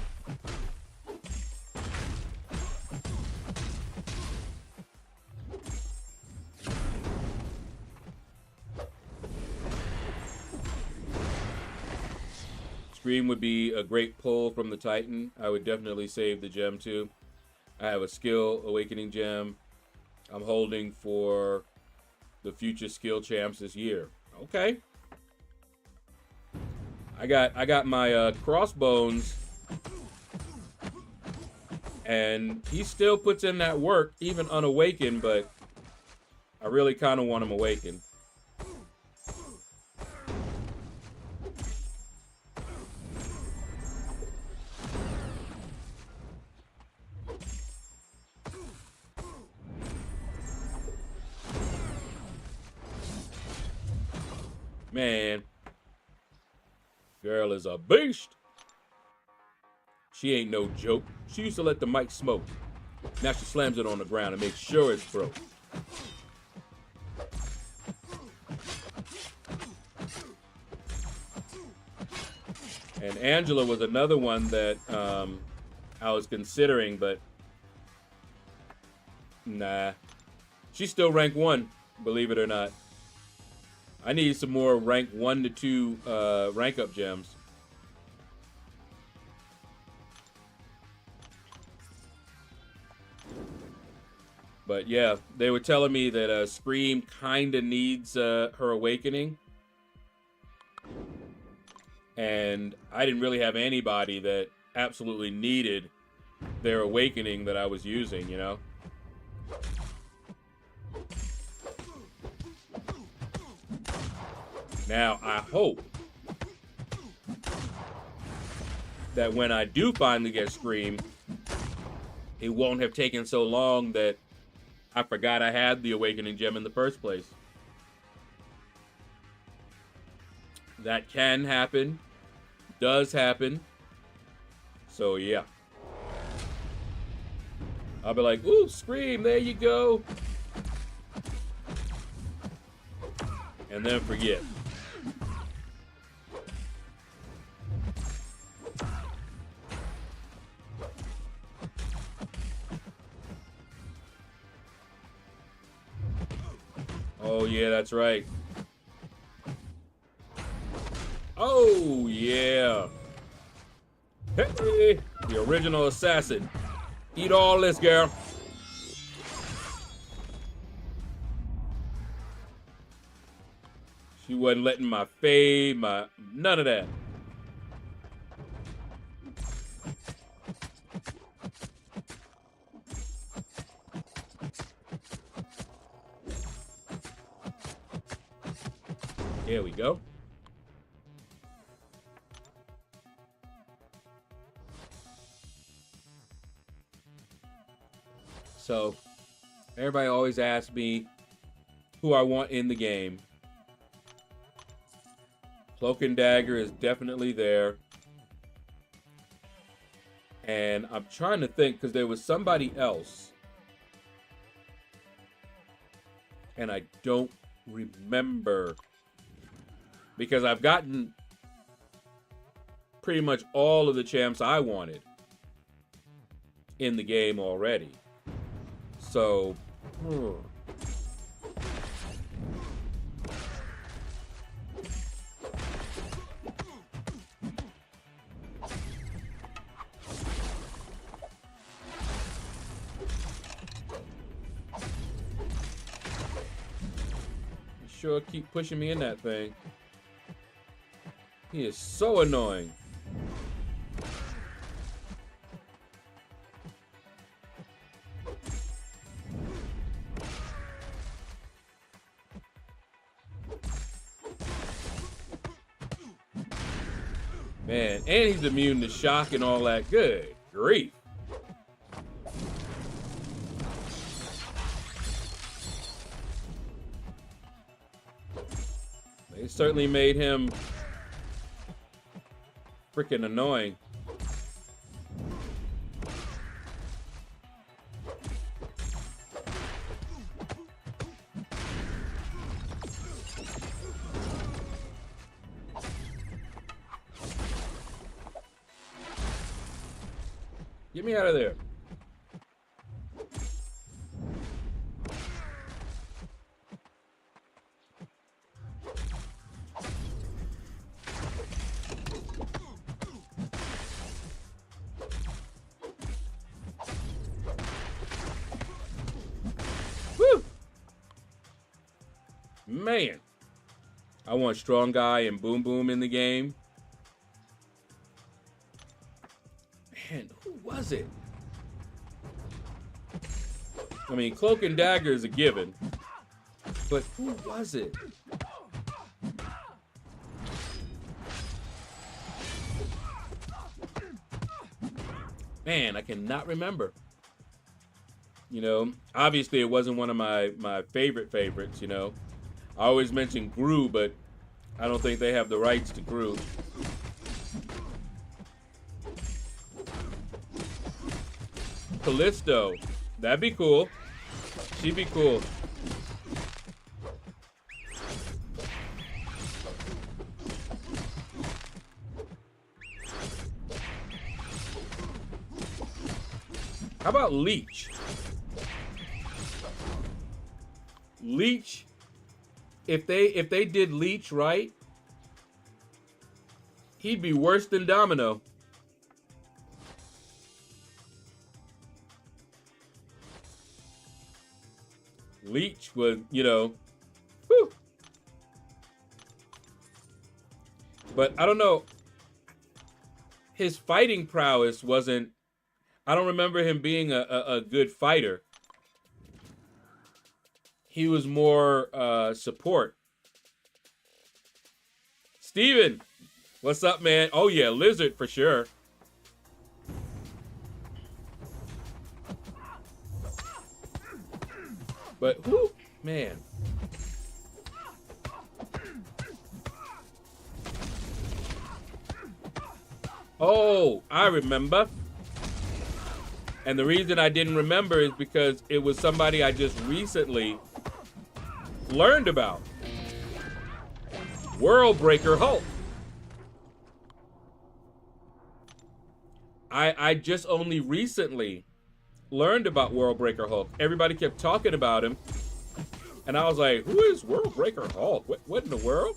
Scream would be a great pull from the Titan. I would definitely save the gem too. I have a skill awakening gem I'm holding for the future skill champs this year. Okay. I got my crossbones, and he still puts in that work even unawakened, but I really kind of want him awakened. Man, girl is a beast. She ain't no joke. She used to let the mic smoke. Now she slams it on the ground and makes sure it's broke. And Angela was another one that I was considering, but nah. She's still rank 1, believe it or not. I need some more rank 1 to 2 rank up gems. But yeah, they were telling me that Scream kind of needs her awakening. And I didn't really have anybody that absolutely needed their awakening that I was using, you know? Now, I hope that when I do finally get Scream, it won't have taken so long that I forgot I had the Awakening Gem in the first place. That can happen, does happen. So, yeah. I'll be like, ooh, Scream, there you go. And then forget. Oh, yeah, that's right. Oh, yeah. Hey, the original assassin. Eat all this, girl. She wasn't letting my fade, none of that. There we go. So, everybody always asks me who I want in the game. Cloak and Dagger is definitely there. And I'm trying to think, because there was somebody else. And I don't remember. Because I've gotten pretty much all of the champs I wanted in the game already. So, sure keep pushing me in that thing. He is so annoying. Man, and he's immune to shock and all that. Good grief. They certainly made him freaking annoying. Get me out of there. Woo! Man. I want Strong Guy and Boom Boom in the game. Man, who was it? I mean, Cloak and Dagger is a given. But who was it? Man, I cannot remember. You know, obviously it wasn't one of my favorites, you know. I always mention Gru, but I don't think they have the rights to Gru. Callisto. That'd be cool. She'd be cool. How about Leech? Leech, if they did Leech right, he'd be worse than Domino. Leech was, you know, whew. But I don't know. His fighting prowess wasn't, I don't remember him being a good fighter. He was more support. Steven, what's up, man? Oh yeah, Lizard for sure. But who, man. Oh, I remember. And the reason I didn't remember is because it was somebody I just recently learned about. World Breaker Hulk. I just only recently learned about World Breaker Hulk. Everybody kept talking about him. And I was like, who is World Breaker Hulk? What in the world?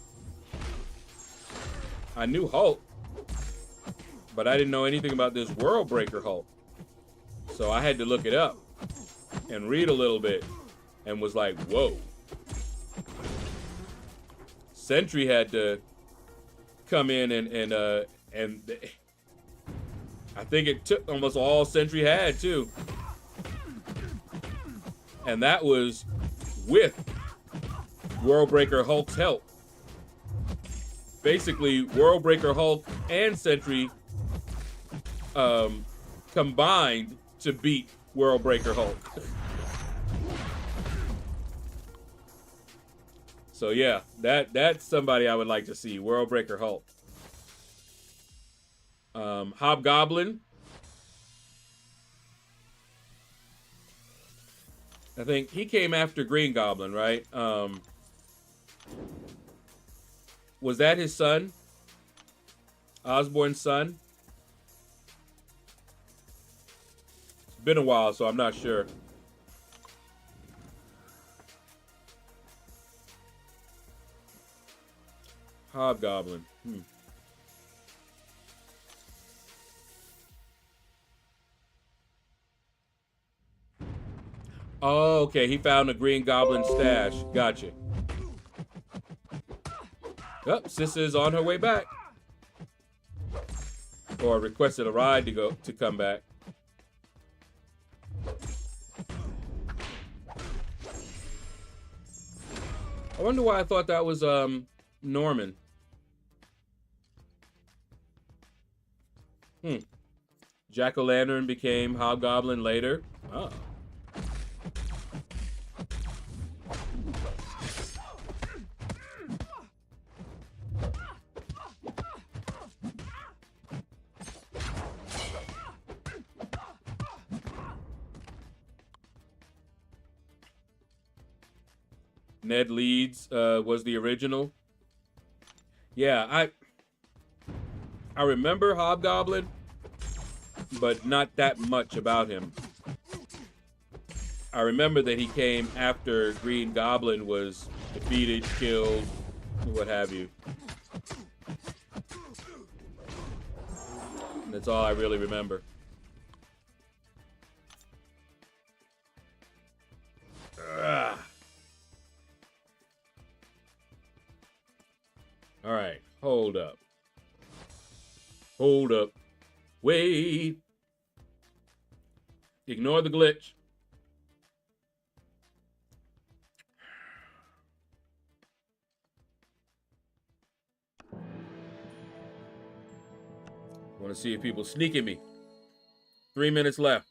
I knew Hulk, but I didn't know anything about this World Breaker Hulk. So I had to look it up and read a little bit and was like, whoa. Sentry had to come in and I think it took almost all Sentry had too. And that was with World Breaker Hulk's help. Basically, World Breaker Hulk and Sentry combined to beat World Breaker Hulk. So yeah, that's somebody I would like to see, World Breaker Hulk. Hobgoblin. I think he came after Green Goblin, right? Was that his son? Osborn's son? It's been a while, so I'm not sure. Hobgoblin. Oh, okay. He found a Green Goblin stash. Gotcha. Oh, Sissa is on her way back. Or requested a ride to come back. I wonder why I thought that was Norman. Jack-o'-lantern became Hobgoblin later. Oh. Ned Leeds was the original. Yeah, I remember Hobgoblin, but not that much about him. I remember that he came after Green Goblin was defeated, killed, what have you. That's all I really remember. Ugh. All right, hold up. Hold up. Wait. Ignore the glitch. Want to see if people sneak at me. 3 minutes left.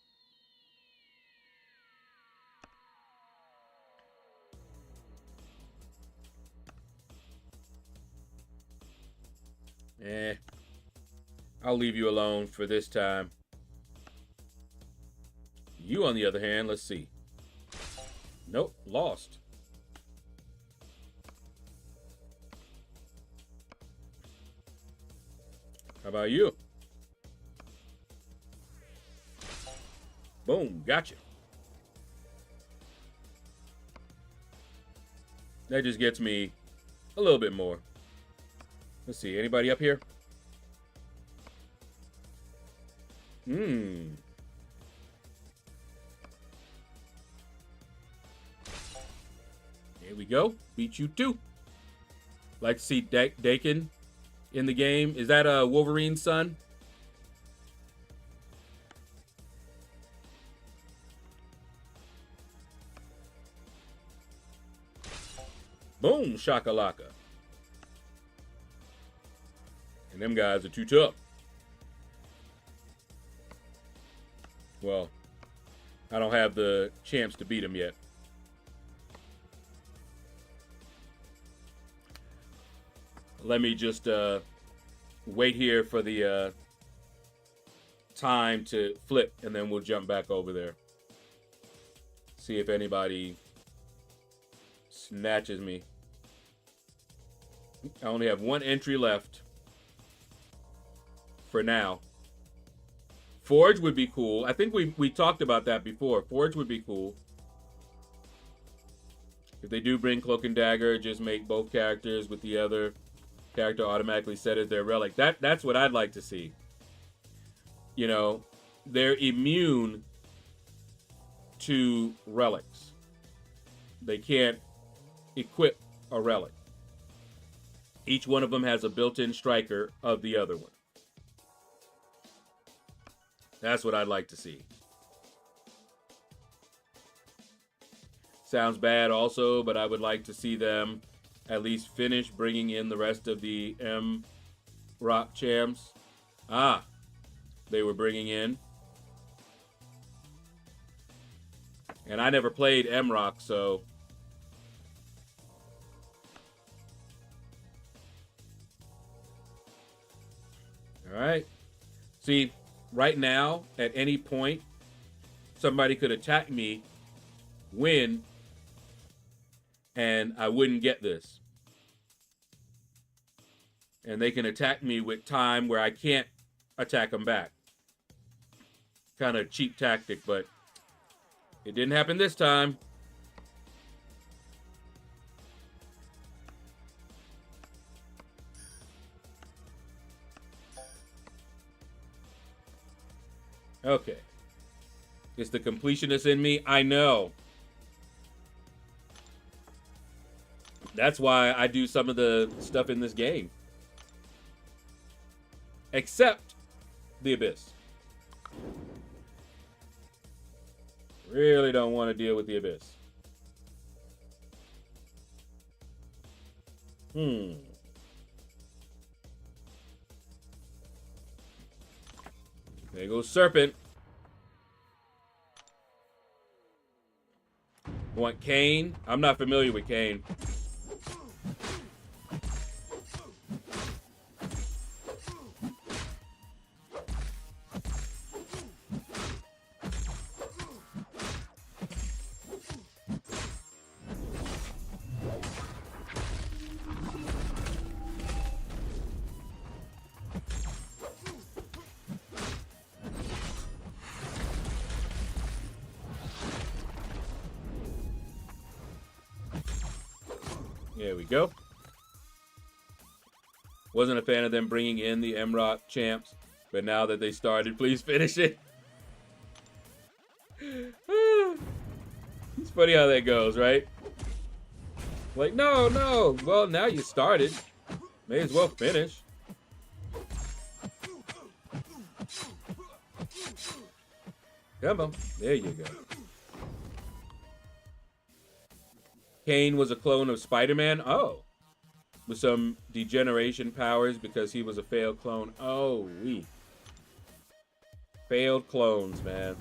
I'll leave you alone for this time. You, on the other hand, let's see. Nope, lost. How about you? Boom, gotcha. That just gets me a little bit more. Let's see, anybody up here? Here we go. Beat you too. Like to see Dakin in the game. Is that Wolverine's son? Boom, shakalaka. And them guys are too tough. Well, I don't have the chance to beat them yet. Let me just wait here for the time to flip, and then we'll jump back over there. See if anybody snatches me. I only have one entry left for now. Forge would be cool. I think we talked about that before. Forge would be cool. If they do bring Cloak and Dagger, just make both characters with the other character automatically set as their relic. That's what I'd like to see. You know, they're immune to relics. They can't equip a relic. Each one of them has a built-in striker of the other one. That's what I'd like to see. Sounds bad also, but I would like to see them at least finish bringing in the rest of the M-Rock champs. Ah, they were bringing in. And I never played M-Rock, so... All right. See, right now, at any point, somebody could attack me, win, and I wouldn't get this. And they can attack me with time where I can't attack them back. Kind of cheap tactic, but it didn't happen this time. Okay. It's the completionist in me. I know. That's why I do some of the stuff in this game. Except the Abyss. Really don't want to deal with the Abyss. There goes Serpent. Want Kane? I'm not familiar with Kane. There we go. Wasn't a fan of them bringing in the MROC champs, but now that they started, please finish it. It's funny how that goes, right? Like, no. Well, now you started. May as well finish. Come on. There you go. Kane was a clone of Spider-Man. Oh. With some degeneration powers because he was a failed clone. Oh, we. Failed clones, man.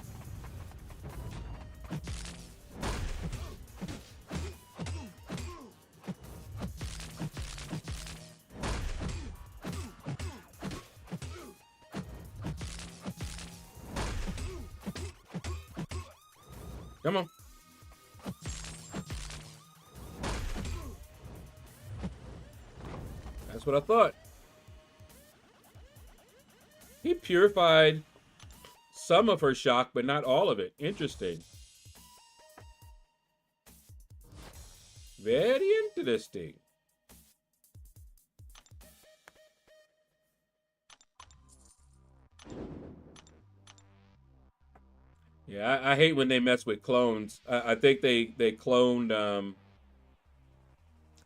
Come on. That's what I thought. He purified some of her shock, but not all of it. Interesting. Very interesting. Yeah, I hate when they mess with clones. I think they cloned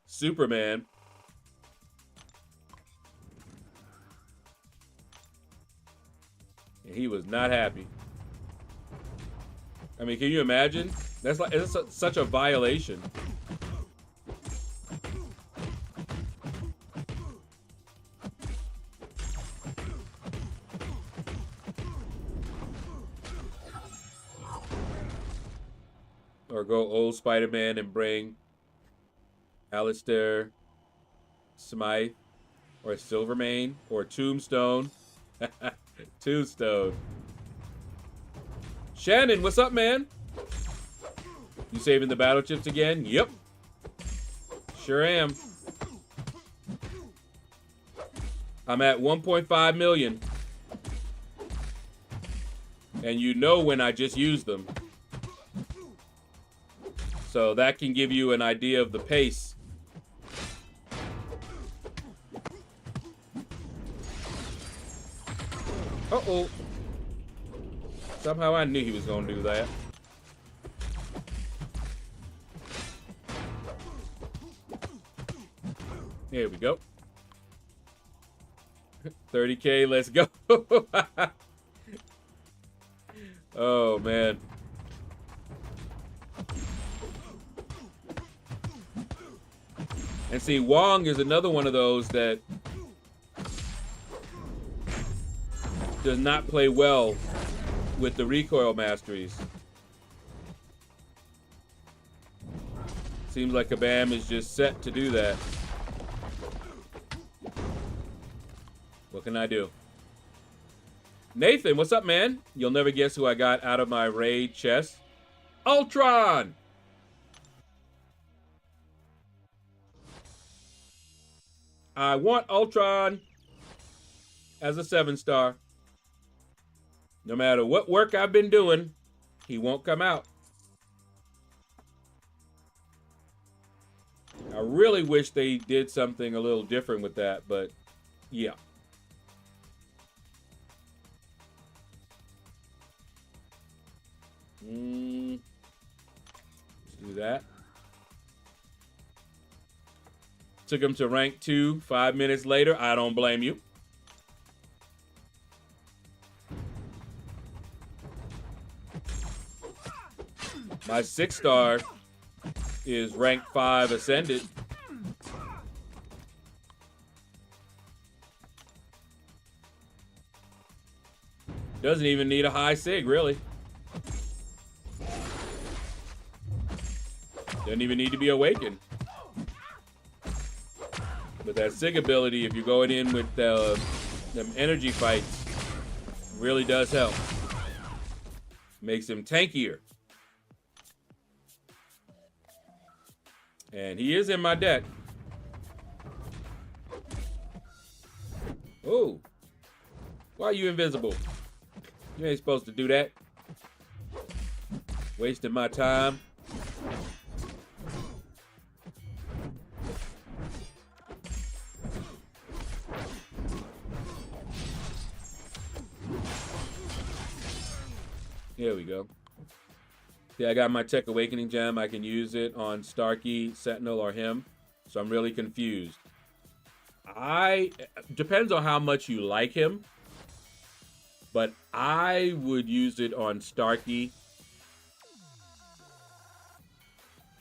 Superman. And he was not happy. I mean, can you imagine? It's such a violation. Or go old Spider-Man and bring Alistair Smythe or Silvermane or Tombstone. Tombstone. Shannon, what's up, man? You saving the battle chips again? Yep. Sure am. I'm at 1.5 million. And you know when I just used them. So that can give you an idea of the pace. Uh-oh. Somehow I knew he was going to do that. Here we go. 30K, let's go. Oh, man. And see, Wong is another one of those that does not play well with the recoil masteries. Seems like Kabam is just set to do that. What can I do? Nathan, what's up, man? You'll never guess who I got out of my raid chest. Ultron! I want Ultron as a 7-star. No matter what work I've been doing, he won't come out. I really wish they did something a little different with that, but yeah. Let's do that. Took him to rank 2 5 minutes later. I don't blame you. My 6-star is rank 5 ascended. Doesn't even need a high sig, really. Doesn't even need to be awakened. But that sig ability, if you're going in with them energy fights, really does help. Makes him tankier. And he is in my deck. Oh. Why are you invisible? You ain't supposed to do that. Wasting my time. Here we go. Yeah, I got my Tech Awakening gem. I can use it on Starkey, Sentinel, or him. So I'm really confused. Depends on how much you like him. But I would use it on Starkey.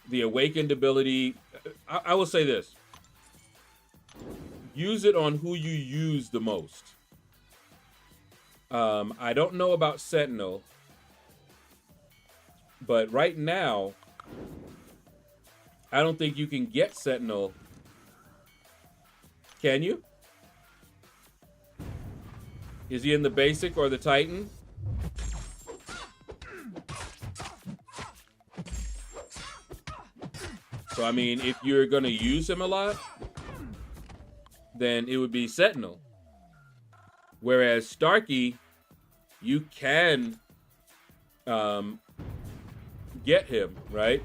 The Awakened ability, I will say this. Use it on who you use the most. I don't know about Sentinel. But right now, I don't think you can get Sentinel. Can you? Is he in the basic or the Titan? So, I mean, if you're going to use him a lot, then it would be Sentinel. Whereas Starkey, you can get him, right?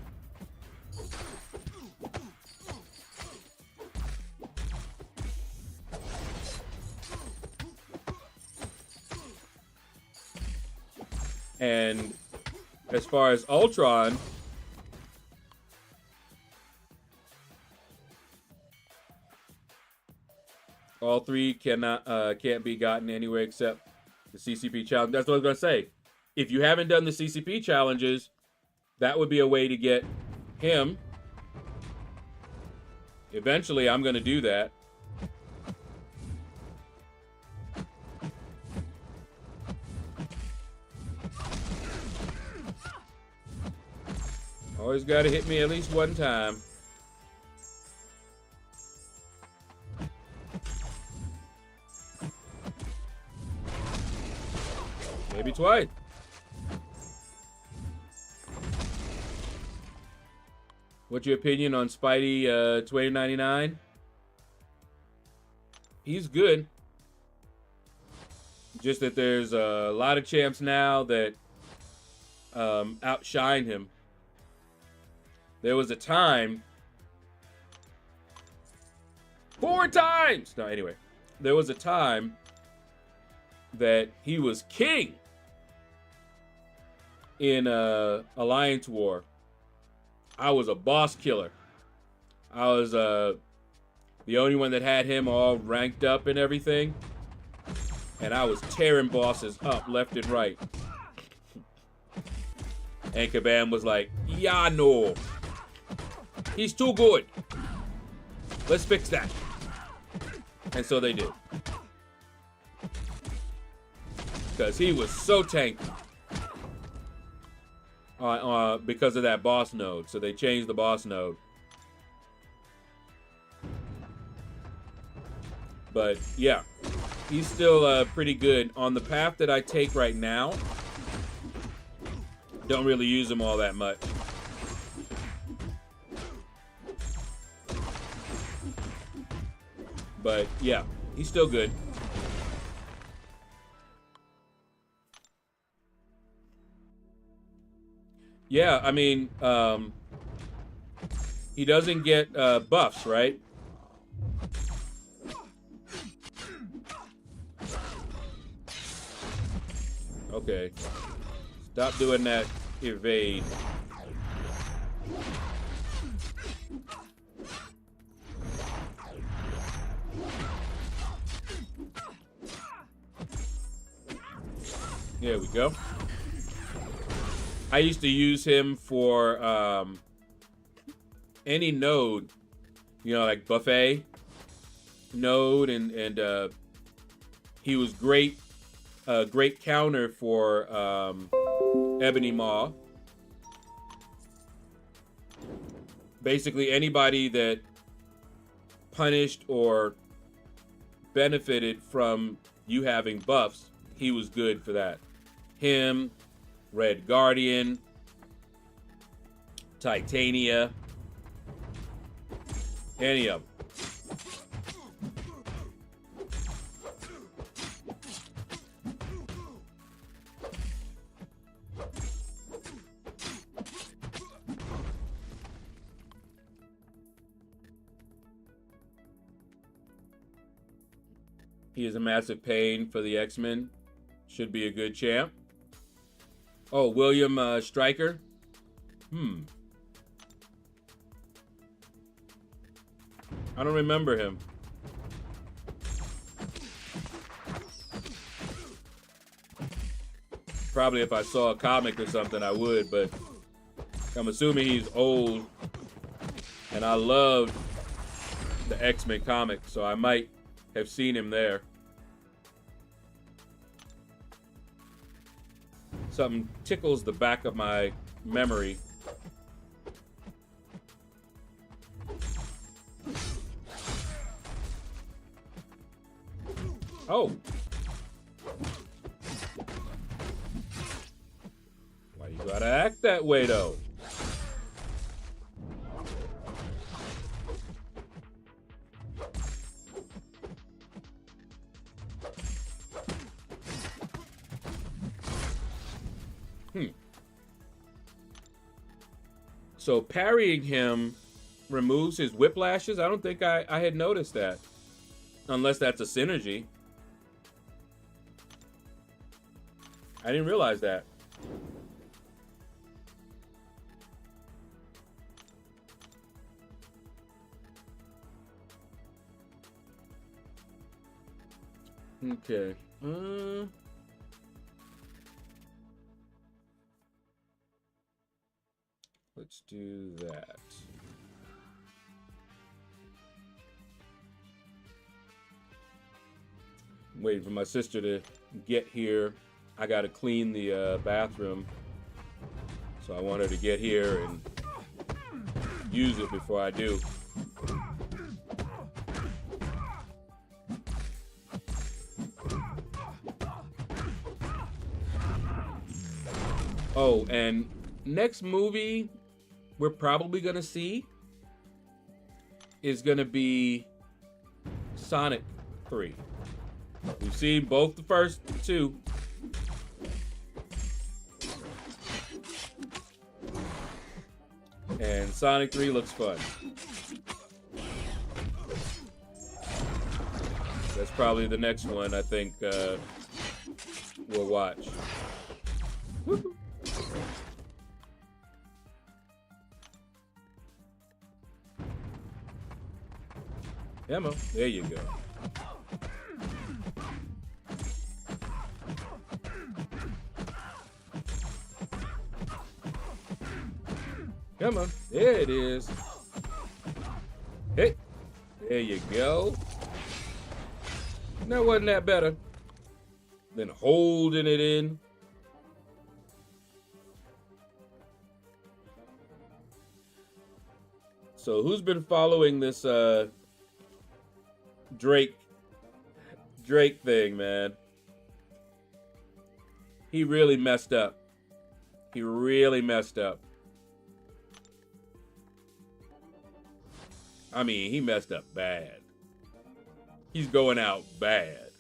And as far as Ultron, all three can't be gotten anywhere except the CCP challenge. That's what I was gonna say. If you haven't done the CCP challenges, that would be a way to get him. Eventually, I'm gonna do that. Always gotta hit me at least one time. Maybe twice. What's your opinion on Spidey 2099? He's good. Just that there's a lot of champs now that outshine him. There was a time. 4 times! No, anyway. There was a time that he was king in Alliance War. I was a boss killer. I was the only one that had him all ranked up and everything. And I was tearing bosses up left and right. And Kabam was like, yeah, no. He's too good. Let's fix that. And so they did. Because he was so tanky. Because of that boss node. So they changed the boss node. But yeah, he's still pretty good. On the path that I take right now, don't really use him all that much. But yeah, he's still good. Yeah, I mean, he doesn't get buffs, right? Okay. Stop doing that evade. There we go. I used to use him for any node, you know, like buffet node, and he was great, great counter for Ebony Maw. Basically, anybody that punished or benefited from you having buffs, he was good for that. Him, Red Guardian, Titania, any of them. He is a massive pain for the X-Men. Should be a good champ. Oh, William Stryker. I don't remember him. Probably if I saw a comic or something, I would, but I'm assuming he's old. And I loved the X-Men comic, so I might have seen him there. Something tickles the back of my memory. Oh. Why you gotta act that way, though? So parrying him removes his whiplashes? I don't think I had noticed that. Unless that's a synergy. I didn't realize that. Okay. Let's do that. I'm waiting for my sister to get here. I gotta clean the bathroom. So I want her to get here and use it before I do. Oh, and next movie we're probably gonna see is gonna be Sonic 3. We've seen both the first two. And Sonic 3 looks fun. That's probably the next one I think we'll watch. Woo-hoo. Emma, there you go. Come on, there it is. Hey, there you go. Now, wasn't that better than holding it in? So, who's been following this Drake thing, man? He really messed up. He really messed up. I mean, he messed up bad. He's going out bad.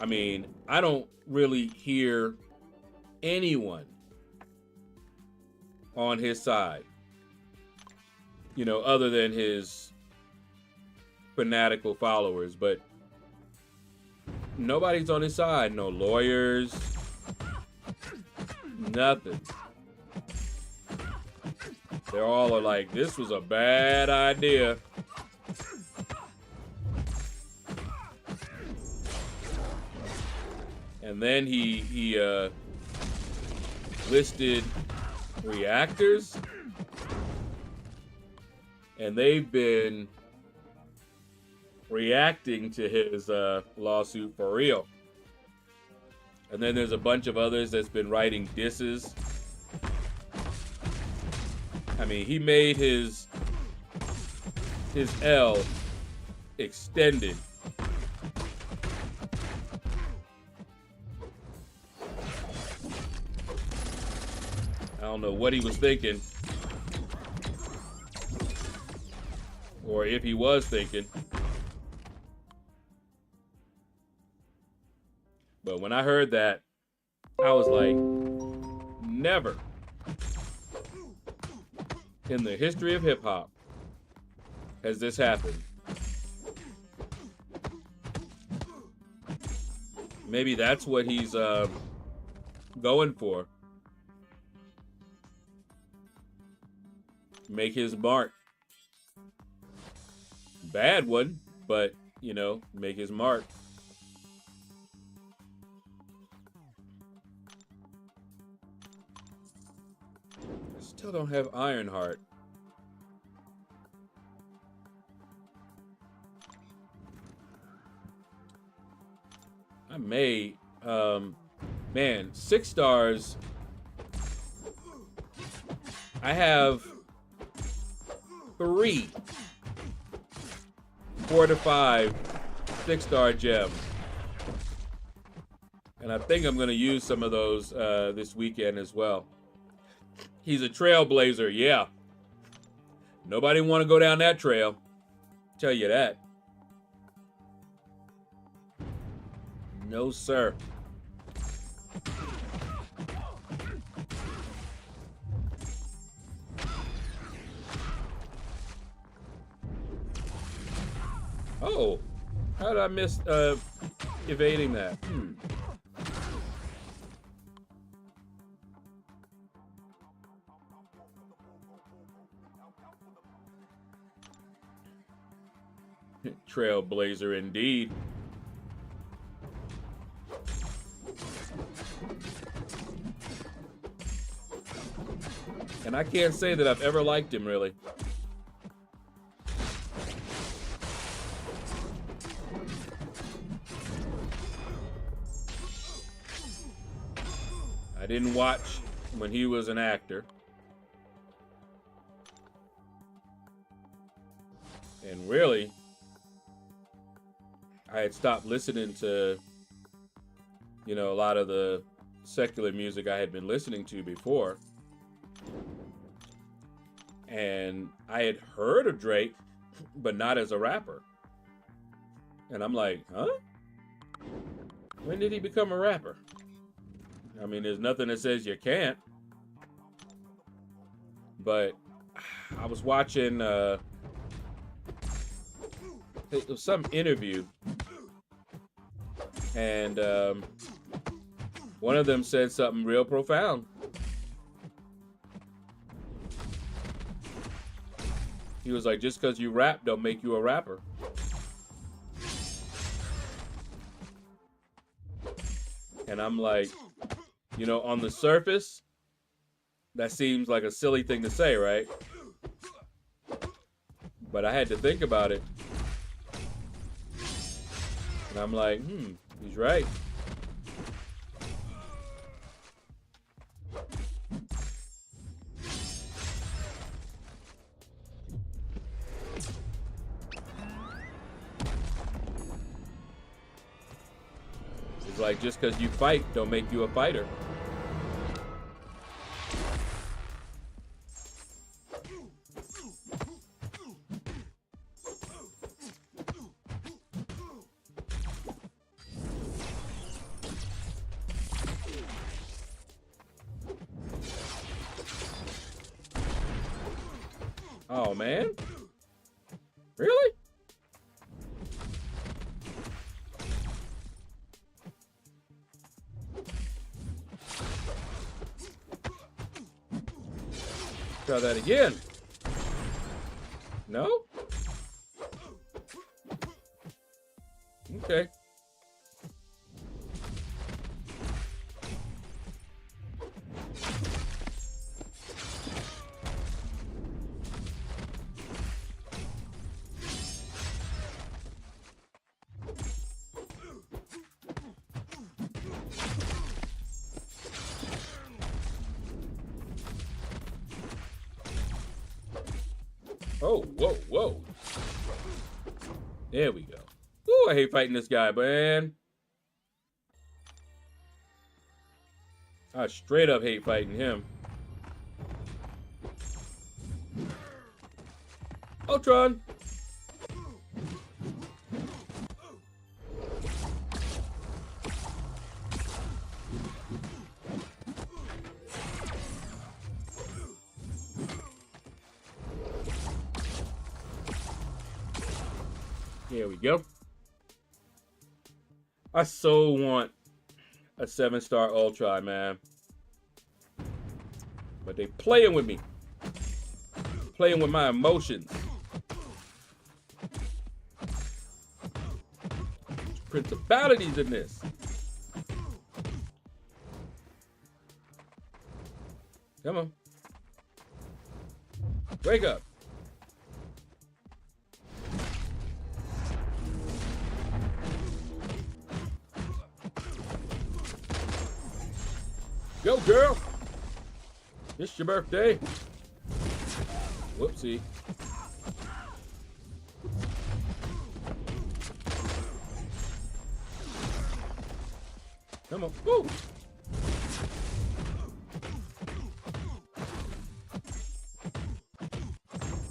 I mean, I don't really hear anyone on his side, you know, other than his fanatical followers, but nobody's on his side. No lawyers, nothing. They all are like, this was a bad idea. And then he listed reactors, and they've been reacting to his lawsuit for real. And then there's a bunch of others that's been writing disses. I mean, he made his L extended. I don't know what he was thinking, or if he was thinking. But when I heard that, I was like, never in the history of hip-hop has this happened. Maybe that's what he's going for. Make his mark. Bad one, but, you know, make his mark. I still don't have Ironheart. I may, man, 6 stars. I have 3 4 to 5 6-star gems. And I think I'm going to use some of those this weekend as well. He's a trailblazer, yeah. Nobody want to go down that trail. Tell you that. No, sir. Oh, how did I miss evading that? Trailblazer indeed. And I can't say that I've ever liked him, really. I didn't watch when he was an actor. And really, I had stopped listening to, you know, a lot of the secular music I had been listening to before. And I had heard of Drake, but not as a rapper. And I'm like, huh? When did he become a rapper? I mean, there's nothing that says you can't. But I was watching some interview, and one of them said something real profound. He was like, just because you rap don't make you a rapper. And I'm like, you know, on the surface, that seems like a silly thing to say, right? But I had to think about it. And I'm like, he's right. It's like, just because you fight don't make you a fighter. Oh, man. Really? Try that again. No? Okay. Oh, whoa, whoa. There we go. Ooh, I hate fighting this guy, man. I straight up hate fighting him. Ultron. Here we go. I so want a 7-star ultra, man. But they playing with me. Playing with my emotions. Principalities in this. Come on. Wake up. Go, girl. It's your birthday. Whoopsie. Come on. Woo.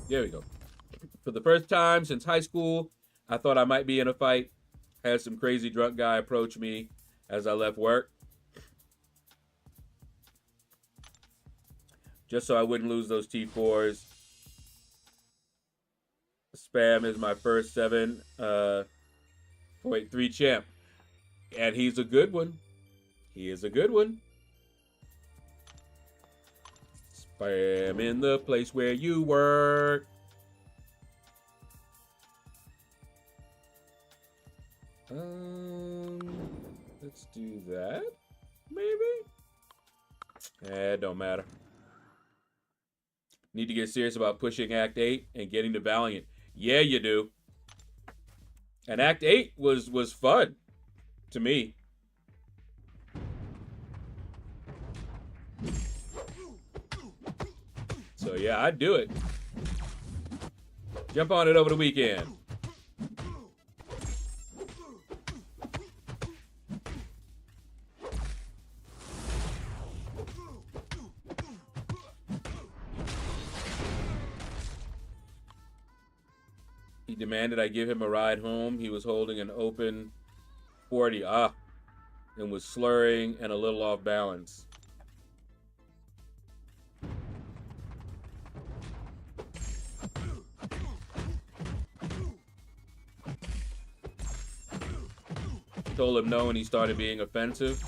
There we go. For the first time since high school, I thought I might be in a fight. Had some crazy drunk guy approach me as I left work. Just so I wouldn't lose those T4s. Spam is my first 7.3 champ. And he's a good one. He is a good one. Spam in the place where you work. Let's do that. Maybe? It don't matter. Need to get serious about pushing Act 8 and getting to Valiant. Yeah, you do. And Act 8 was fun to me. So yeah, I'd do it. Jump on it over the weekend. He demanded I give him a ride home. He was holding an open 40 and was slurring and a little off balance. Told him no and he started being offensive.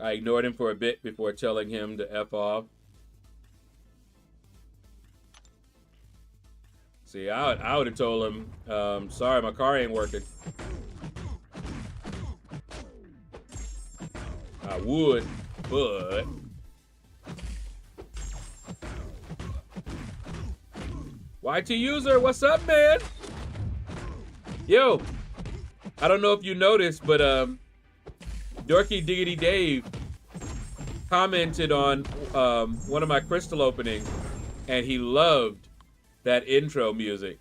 I ignored him for a bit before telling him to F off. See, I would have told him, sorry, my car ain't working. I would, but... YT user, what's up, man? Yo, I don't know if you noticed, but Dorky Diggity Dave commented on one of my crystal openings, and he loved that intro music.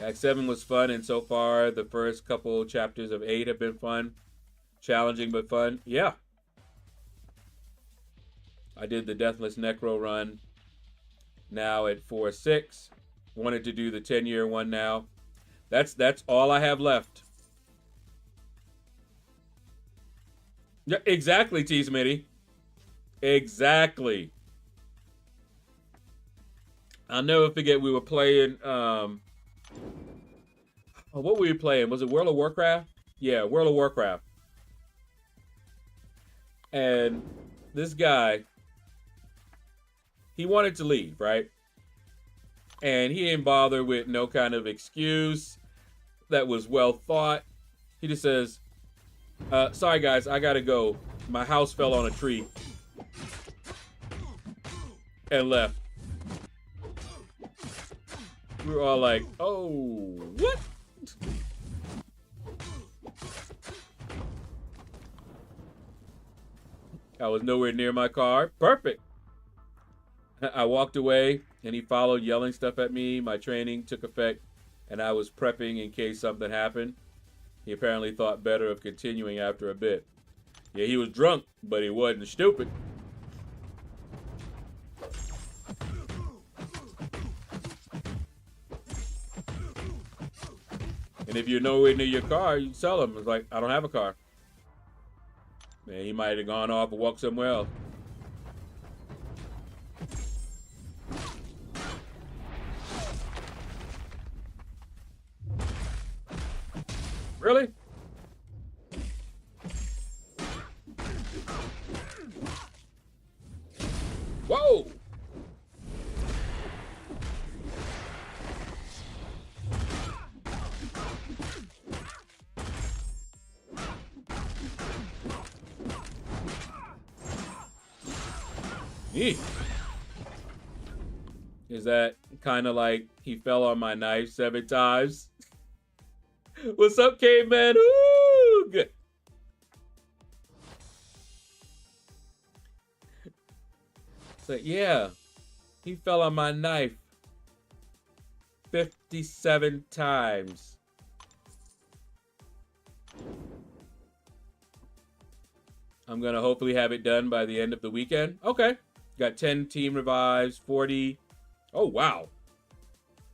Act 7 was fun, and so far the first couple chapters of 8 have been fun. Challenging but fun. Yeah. I did the Deathless Necro run now at 4-6. Wanted to do the 10-year one now. That's all I have left. Yeah, exactly, T. Smitty. Exactly. I'll never forget we were playing, what were we playing? Was it World of Warcraft? Yeah, World of Warcraft. And this guy, he wanted to leave, right? And he didn't bother with no kind of excuse that was well thought. He just says, sorry guys, I gotta go. My house fell on a tree. And left. We were all like, oh, what? I was nowhere near my car. Perfect. I walked away and he followed, yelling stuff at me. My training took effect and I was prepping in case something happened. He apparently thought better of continuing after a bit. Yeah, he was drunk, but he wasn't stupid. And if you're nowhere near your car, you tell him. It's like, I don't have a car. Man, he might have gone off and walked somewhere else. Really? Whoa! Eek. Is that kind of like he fell on my knife 7 times? What's up, caveman? Ooh, good. So yeah, he fell on my knife 57 times. I'm gonna hopefully have it done by the end of the weekend. Okay, got 10 team revives, 40. Oh wow,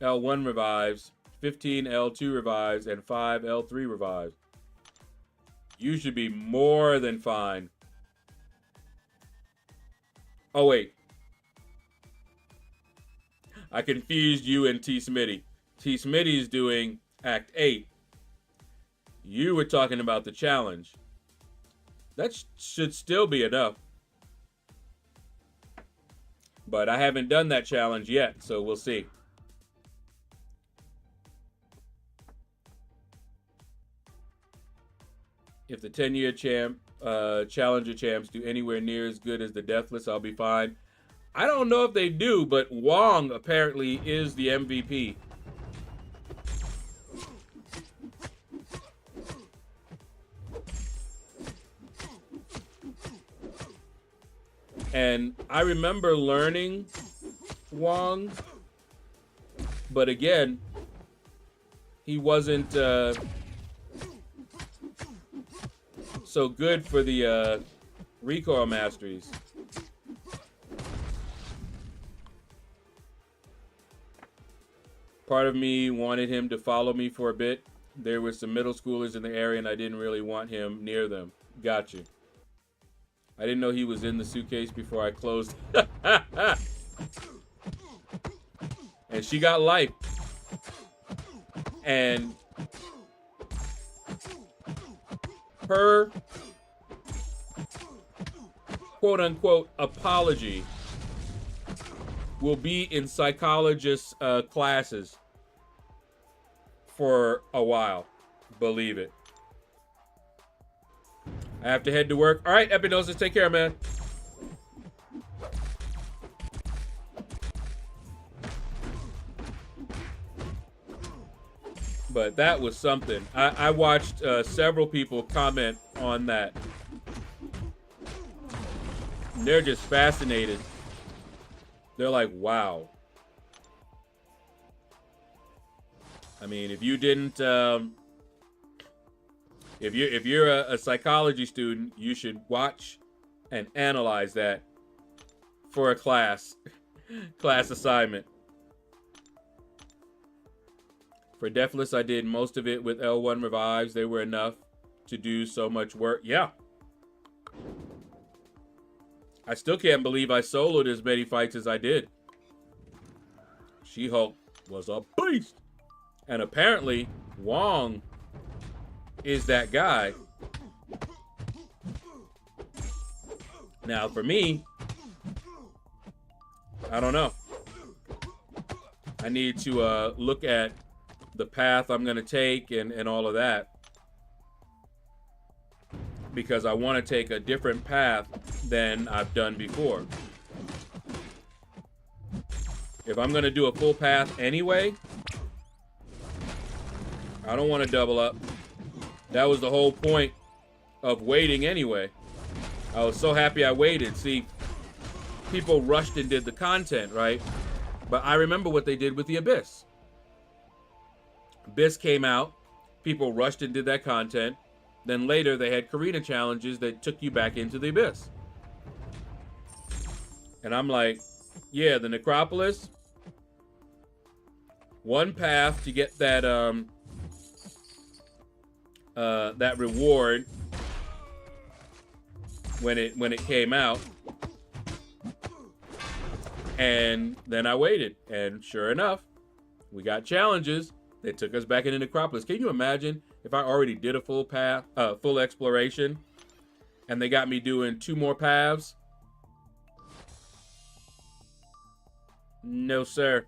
L1 revives, 15 L2 revives, and 5 L3 revives. You should be more than fine. Oh wait, I confused you and T. Smitty. T. Smitty's doing Act 8. You were talking about the challenge. That should still be enough. But I haven't done that challenge yet, so we'll see. If the 10-year challenger champs do anywhere near as good as the Deathless, I'll be fine. I don't know if they do, but Wong apparently is the MVP. And I remember learning Wong, but again, he wasn't so good for the recoil masteries. Part of me wanted him to follow me for a bit. There were some middle schoolers in the area and I didn't really want him near them. Gotcha. I didn't know he was in the suitcase before I closed. And she got life. And her quote unquote apology will be in psychologist classes for a while. Believe it. I have to head to work. All right, Epinosis, take care, man. But that was something. I watched several people comment on that. They're just fascinated. They're like, wow. I mean, if you didn't... If you're a psychology student, you should watch and analyze that for a class assignment. For Deathless, I did most of it with L1 revives. They were enough to do so much work. Yeah. I still can't believe I soloed as many fights as I did. She-Hulk was a beast. And apparently, Wong is that guy. Now, for me, I don't know. I need to look at the path I'm going to take and all of that. Because I want to take a different path than I've done before. If I'm going to do a full path anyway, I don't want to double up. That was the whole point of waiting anyway. I was so happy I waited. See, people rushed and did the content, right? But I remember what they did with the Abyss. Abyss came out. People rushed and did that content. then later they had Karina challenges that took you back into the abyss. And I'm like, yeah, the necropolis, one path to get that that reward when it came out. And then I waited, and sure enough, we got challenges that took us back into necropolis. Can you imagine if I already did a full path, full exploration, and they got me doing 2 more paths? No, sir.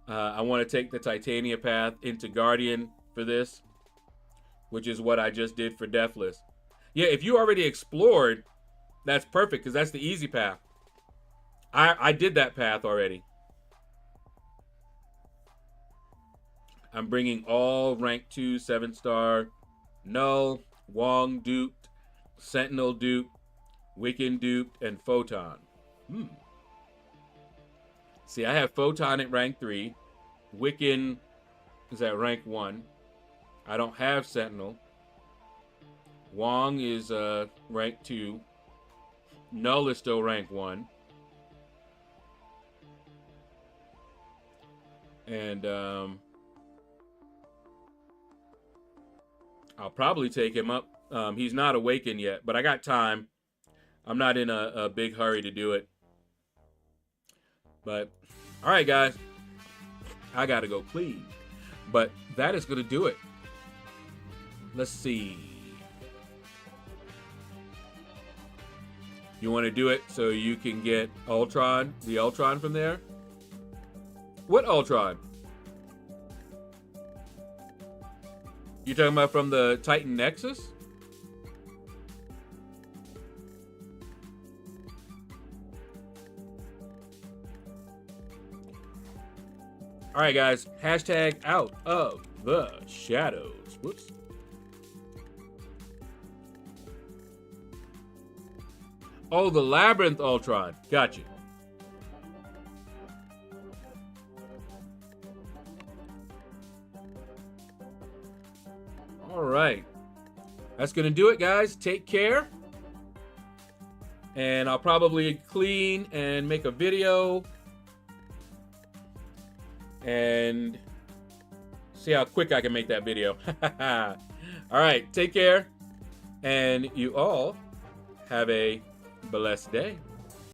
I want to take the Titania path into Guardian for this, which is what I just did for Deathless. Yeah, if you already explored, that's perfect, because that's the easy path. I did that path already. I'm bringing all rank 2 7-star, Null, Wong duped, Sentinel duped, Wiccan duped, and Photon. See, I have Photon at rank 3. Wiccan is at rank 1. I don't have Sentinel. Wong is rank 2. Null is still rank 1. And I'll probably take him up. He's not awakened yet, but I got time. I'm not in a big hurry to do it. But, all right, guys. I got to go clean. But that is going to do it. Let's see. You want to do it so you can get Ultron, the Ultron from there? What Ultron? You talking about from the Titan Nexus? All right, guys. Hashtag out of the shadows. Whoops. Oh, the Labyrinth Ultron. Got you. All right. That's going to do it, guys. Take care. And I'll probably clean and make a video and see how quick I can make that video. All right. Take care. And you all have a blessed day.